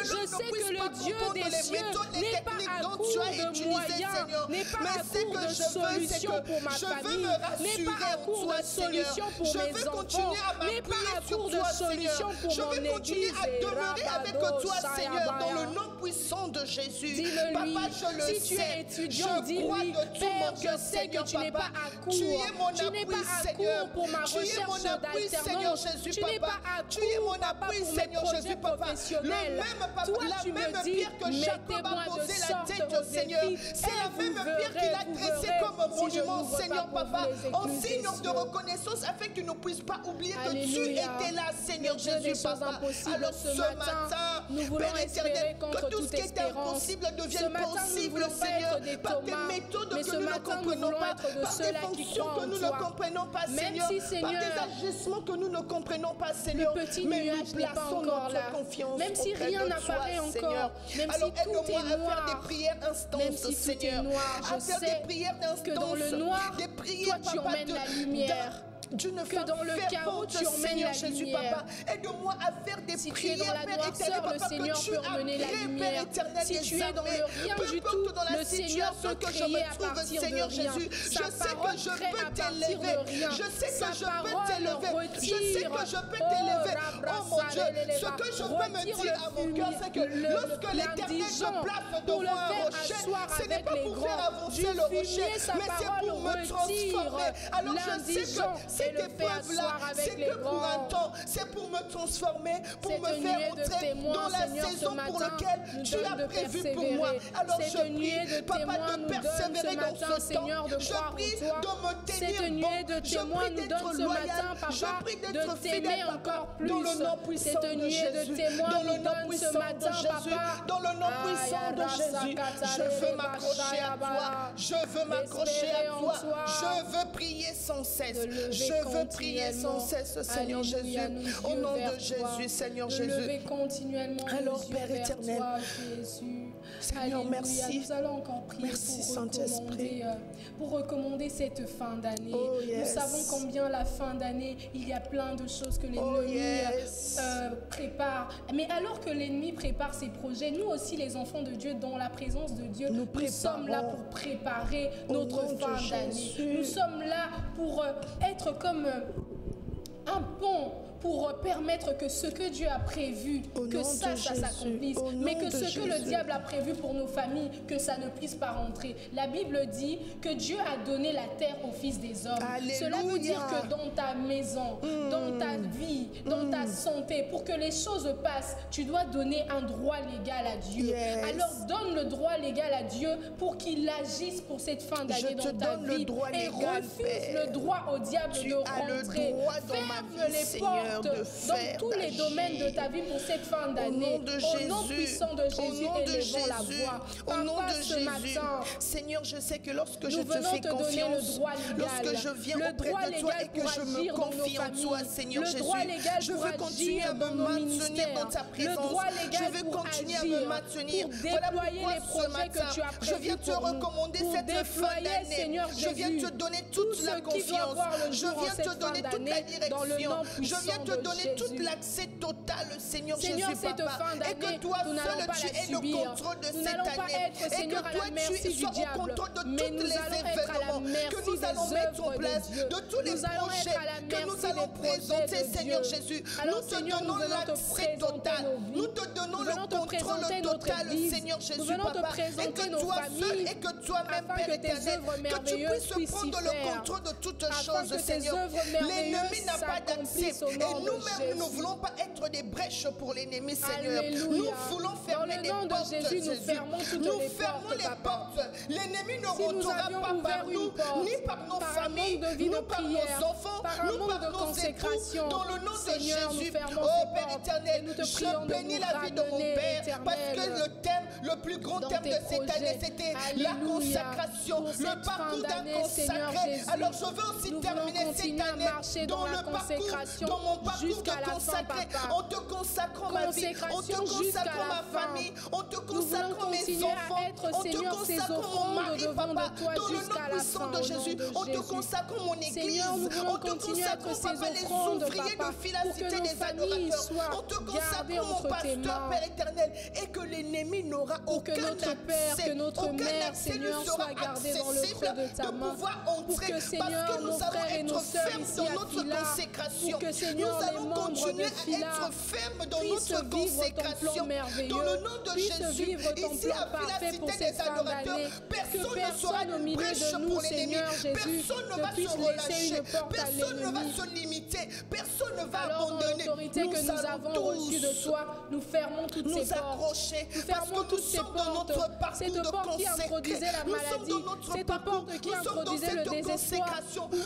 Je sais que le Dieu des cieux n'est pas à court de moyens, n'est pas à court de solutions pour ma famille, n'est pas à court de solutions pour mes enfants, n'est pas à court de solutions pour mon église. Je vais continuer à demeurer avec toi, Seigneur, dans le nom puissant de Jésus. Dis-le-lui. Si tu es étudiant, dis-lui, Père, je sais que tu n'es pas à court. Tu n'es pas à court pour ma recherche d'alternance. Tu n'es pas à court, papa, pour mes projets professionnels. Toi, tu me dis, mettez-moi de sorte au défi. C'est la même pierre qu'il a dressée comme monument, Seigneur, papa, en signe de reconnaissance, afin que nous ne puissions pas oublier que tu étais là, Seigneur Jésus, papa. Alors ce matin, nous voulons espérer contre toute espérance. Ce matin, nous ne voulons pas être des Thomas, mais ce matin, nous voulons être de ceux-là qui croient en toi. Même si, Seigneur, par des agissements que nous ne comprenons pas, Seigneur, le petit nuage n'est pas encore là, même si rien n'apparaît encore, même si tout est noir, même si tout est noir, je sais que dans le noir, toi tu emmènes la lumière. d'une que dans le chaos, tu emmènes la Jésus, lumière. papa. Aide-moi à faire des si tu es dans prières, la noirceur, le Seigneur peut emmener la lumière. Si tu es dans le rien du tout, le Seigneur peut créer à partir de rien. Je sais que je peux t'élever. Je sais que je peux t'élever. Je sais que je peux t'élever. Oh mon Dieu, ce que je peux me dire à mon cœur, c'est que lorsque l'Éternel me place devant un rocher, ce n'est pas pour faire avancer le rocher, mais c'est pour me transformer. Alors je sais que cette épreuve-là, c'est que pour un temps, c'est pour me transformer, pour me faire entrer dans la saison pour laquelle tu as prévu pour moi. Alors je prie, papa, de persévérer dans ce temps. Je prie de me tenir bon. Je prie d'être loyal. Je prie d'être fidèle, papa, dans le nom puissant de Jésus. Dans le nom puissant de Jésus. Dans le nom puissant de Jésus. Je veux m'accrocher à toi. Je veux m'accrocher à toi. Je veux prier sans cesse. Je veux prier sans cesse, Seigneur Jésus. Au nom de Jésus, Seigneur Jésus. Alors, Père éternel, Seigneur, merci. Nous allons encore prier merci, Saint-Esprit. Pour recommander cette fin d'année. Oh, yes. Nous savons combien la fin d'année, il y a plein de choses que l'ennemi prépare. Mais alors que l'ennemi prépare ses projets, nous aussi, les enfants de Dieu, dans la présence de Dieu, nous sommes là pour préparer notre fin d'année. Nous sommes là pour être comme un pont pour permettre que ce que Dieu a prévu, que ça s'accomplisse, mais que ce que le diable a prévu pour nos familles, que ça ne puisse pas rentrer. La Bible dit que Dieu a donné la terre aux fils des hommes. Alléluia. Cela veut dire que dans ta maison, dans ta vie, dans ta santé, pour que les choses passent, tu dois donner un droit légal à Dieu. Yes. Alors donne le droit légal à Dieu pour qu'il agisse pour cette fin d'année dans ta vie. Et refuse le droit au diable de rentrer. Ferme les portes dans tous les domaines de ta vie pour cette fin d'année. Au nom puissant de Jésus, élevons la voix. Au nom de Jésus, matin, Seigneur, je sais que lorsque je te fais confiance, lorsque je viens auprès de toi et que je me confie en toi, Seigneur Jésus, je veux continuer à me maintenir dans ta présence. Je veux continuer à me maintenir. Voilà pourquoi ce matin, je viens te recommander cette fin d'année. Je viens te donner toute la confiance. Je viens te donner toute la direction. Je viens te donner tout l'accès total, Seigneur Jésus, papa. Et que toi seul, tu aies le contrôle de cette année. Et que toi, tu sois au contrôle de tous les événements que nous allons mettre en place, de tous les projets que nous allons présenter, Seigneur Jésus. Nous te donnons l'accès total. Nous te donnons le contrôle total, Seigneur Jésus, papa. Et que toi seul et que toi-même, Père éternel, que tu puisses prendre le contrôle de toutes choses, Seigneur. L'ennemi n'a pas d'accès. Et nous-mêmes, nous ne voulons pas être des brèches pour l'ennemi, Seigneur. Nous voulons fermer les portes, Jésus. Nous fermons les portes. L'ennemi ne rentrera pas par nous, ni par nos familles, ni par nos enfants, ni par nos époux. Dans le nom de Jésus, oh Père éternel, je bénis la vie de mon Père, parce que le thème, le plus grand thème de cette année, c'était la consacration, le parcours d'un consacré. Alors je veux aussi terminer cette année dans le parcours, dans mon parcours de consacré, en te consacrant ma vie, en te consacrant ma famille, en te consacrant mes enfants, en te consacrant mon mari, papa, dans le nom puissant de Jésus, en te consacrant mon église, en te consacrant, papa, les ouvriers de Philacité des adorateurs, en te consacrant mon pasteur, Père éternel, et que l'ennemi n'aura aucun accès, Seigneur, soit gardé dans le creux de ta main, pour que, Seigneur, nos frères et nos sœurs ici à Fila, pour que, Seigneur, les membres de Fila puissent vivre ton plan merveilleux, puissent vivre ton plan parfait pour cette fin d'année, que personne au milieu de nous, Seigneur Jésus, ne puisse laisser une porte à l'ennemi. Personne ne va alors, dans l'autorité que nous avons reçue de toi, nous fermons toutes ces portes. Nous fermons toutes ces portes. Cette porte qui introduisait la maladie, cette porte qui introduisait le désespoir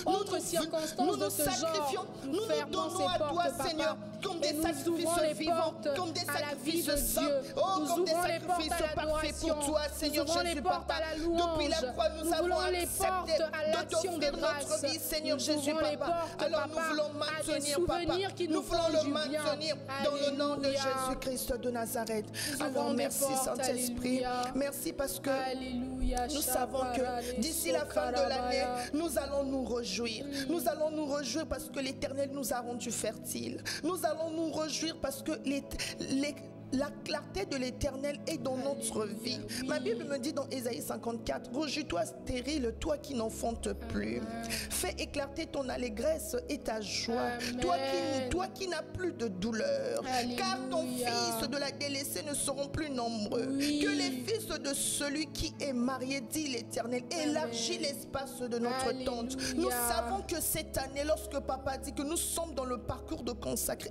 ou autre circonstance de ce genre. Nous fermons ces portes, Papa. Et nous ouvrons les portes à la vie de Dieu. Nous ouvrons les portes à l'adoration. Nous ouvrons les portes à la louange. Nous ouvrons les portes à l'action de grâce. Nous ouvrons les portes, Papa, à des souvenirs qui nous font du bien. Dans le nom de Jésus-Christ de Nazareth. Alors merci Saint-Esprit. Merci parce que Nous savons que d'ici la fin de l'année, nous allons nous réjouir. Nous allons nous réjouir parce que l'Éternel nous a rendus fertiles. Nous allons nous réjouir parce que la clarté de l'Éternel est dans notre vie. Ma Bible me dit dans Ésaïe 54, réjouis-toi stérile, toi qui n'enfantes plus. Fais éclater ton allégresse et ta joie, toi qui n'as plus de douleur. Alléluia. Car ton fils de la délaissée ne seront plus nombreux. Que les fils de celui qui est marié, dit l'Éternel, élargit l'espace de notre tente. Nous savons que cette année, lorsque papa dit que nous sommes dans le parcours de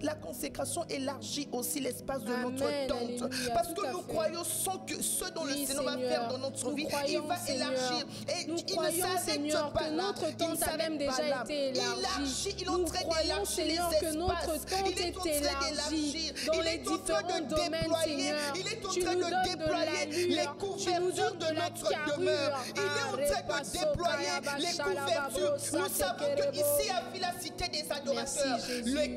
la consécration élargit aussi l'espace de notre tente. Parce que nous croyons que ce dont le Seigneur va faire dans notre vie, il va élargir. Et nous croyons, Seigneur, que notre tente a même déjà été élargie. Nous croyons, Seigneur, que notre tente est élargie dans les différents domaines, Seigneur. Tu nous donnes de l'allure, tu nous donnes de notre demeure. Il est en train de déployer les couvertures. Nous savons que ici à Villa Cité des Adorateurs,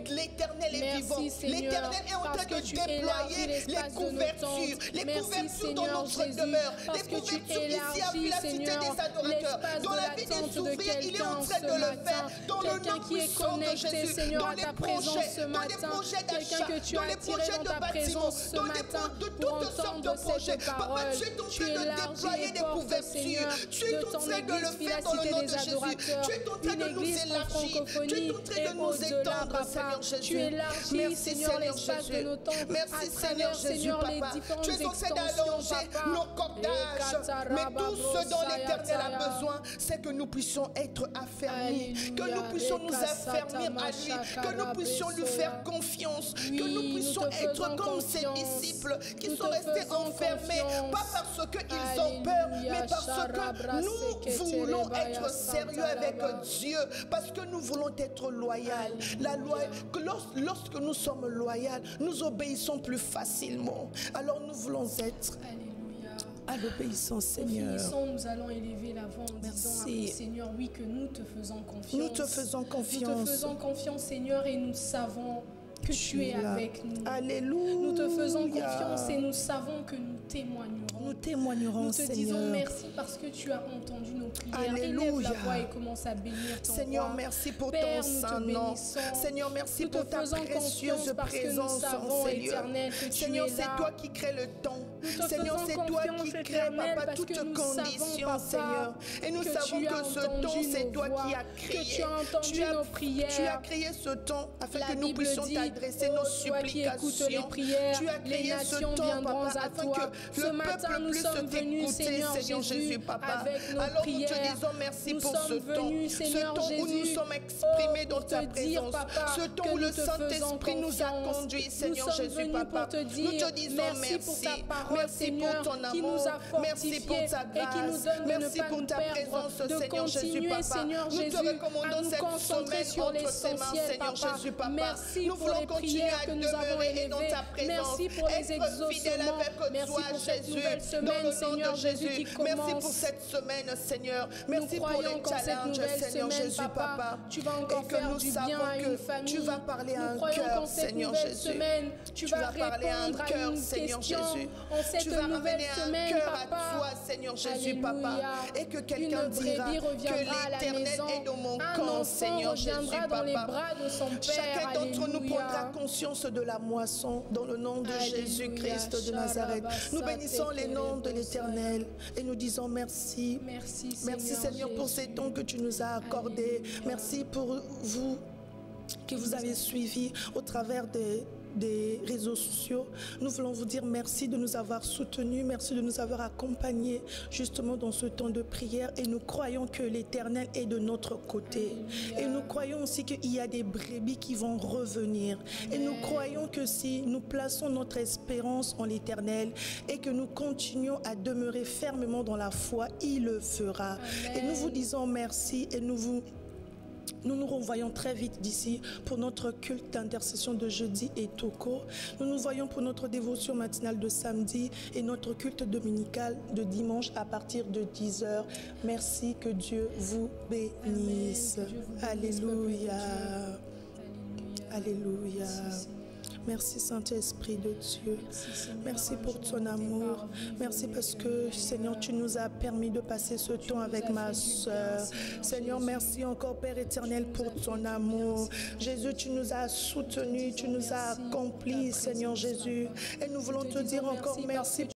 l'Éternel est vivant. L'Éternel est en train de déployer les couvertures dans notre demeure, les couvertures ici à Villa Cité des Adorateurs, dans la vie des ouvriers, il est en train de le faire, dans le nom puissant de Jésus, dans les projets d'achat, dans les projets de bâtiments, de toutes sortes de projets. Papa, tu es en train de déployer des couvertures, tu es en train de le faire dans le nom de Jésus, tu es en train de nous élargir, tu es en train de nous étendre, Seigneur Jésus. Merci Seigneur Jésus, merci Seigneur Jésus, papa. Tu es en train d'allonger nos cordages. Mais tout ce dont l'Éternel a besoin, c'est que nous puissions être affermis, que nous puissions nous affermir à lui, que nous puissions lui faire confiance, que nous puissions être comme ses disciples qui sont restés enfermés, pas parce qu'ils ont peur, mais parce que nous voulons être sérieux avec Dieu, parce que nous voulons être loyaux. La loi, lorsque nous sommes loyaux, nous obéissons plus facilement. Alors nous voulons être à l'obéissance, Seigneur. En finissant, nous allons élever la voix en disant, Seigneur, oui, que nous te faisons confiance. Nous te faisons confiance. Nous te faisons confiance, Seigneur, et nous savons que tu es avec nous. Alléluia. Nous te faisons confiance et nous savons que nous témoignerons. Nous témoignerons, Nous te Seigneur. disons merci parce que tu as entendu nos prières. Alléluia. Élève la voix et commence à bénir ton Seigneur, roi. merci pour Père, ton nous te Saint-Nom. bénissons. Seigneur, merci Nous te pour ta faisons précieuse confiance parce que nous présence, savons, Seigneur. Éternel, que tu Seigneur, es c'est là. toi qui crée le temps. Nous te Seigneur, faisons c'est toi confiance, qui crée, Éternel, papa, parce toutes que nous conditions, savons, Seigneur. Et nous savons tu as que ce entendu temps, c'est nos toi voix, qui as que créé. tu as entendu nos prières. Tu as créé ce temps afin La que nous Bible puissions dit, t'adresser oh, nos toi qui écoutes supplications. les prières, Tu as les créé ce nations temps, viendront papa, à afin toi. que Ce le matin, peuple nous puisse sommes venus, t'écouter, Seigneur Jésus, papa. avec nos Alors prières. nous te disons merci Nous pour ce sommes venus, temps. Seigneur Ce temps où nous Jésus, sommes exprimés dans pour ta te dire, présence. papa, Ce temps que où le nous te Saint-Esprit nous a faisons conduits, confiance. Seigneur Nous sommes Jésus, venus papa. pour te dire Nous te disons merci pour ta parole, merci Seigneur, pour ton qui nous amour. a Merci pour fortifiés ta et qui nous grâce. donne de ne Merci pas pour nous ta perdre, présence, de Seigneur Jésus, continuer, papa. Seigneur Nous Jésus, te recommandons à nous cette concentrer semaine sur entre tes mains, l'essentiel, Seigneur papa. Jésus, papa. Merci Nous pour voulons les continuer prières à que nous avons demeurer dans élevées. ta présence. Merci pour les Être fidèle exaucements. avec Merci toi, pour cette Jésus, nouvelle dans semaine, le nom Seigneur de Jésus, Jésus. qui Merci pour commence. cette semaine, Seigneur. Nous Merci pour les croyons qu'en cette challenges, nouvelle Seigneur semaine, Jésus, papa. tu vas encore Et que faire nous du savons bien à une que famille. tu vas parler à Nous un croyons cœur, qu'en cette Seigneur nouvelle Jésus. semaine, tu vas parler à un répondre à cœur, une Seigneur question. Jésus. En cette Tu vas nouvelle ramener un semaine, cœur à papa. toi, Seigneur Jésus, Alléluia. papa. Et que quelqu'un Une dira brebis que reviendra à la l'Éternel maison. est dans mon Un camp, enfant Seigneur Jésus, reviendra dans les papa. bras de son Père. Chacun d'entre nous Alléluia. prendra conscience de la moisson dans le nom de Alléluia. Jésus-Christ de Nazareth. Nous bénissons les noms de l'Éternel et nous disons merci. Merci, Merci Seigneur pour ces dons que tu nous as accordés. Merci pour vous que vous avez suivis au travers des réseaux sociaux. Nous voulons vous dire merci de nous avoir soutenus, merci de nous avoir accompagnés justement dans ce temps de prière et nous croyons que l'Éternel est de notre côté. Et nous croyons aussi qu'il y a des brebis qui vont revenir. Et nous croyons que si nous plaçons notre espérance en l'Éternel et que nous continuons à demeurer fermement dans la foi, il le fera. Amen. Et nous vous disons merci et nous nous revoyons très vite d'ici pour notre culte d'intercession de jeudi et Toko. Nous nous voyons pour notre dévotion matinale de samedi et notre culte dominical de dimanche à partir de 10h. Merci, que Dieu vous bénisse. Amen. Alléluia. Alléluia. Merci Saint-Esprit de Dieu. Merci pour ton amour. Merci parce que Seigneur, tu nous as permis de passer ce temps avec ma soeur. Seigneur, merci encore Père éternel pour ton amour. Jésus, tu nous as soutenus, tu nous as accomplis, Seigneur Jésus. Et nous voulons te dire encore merci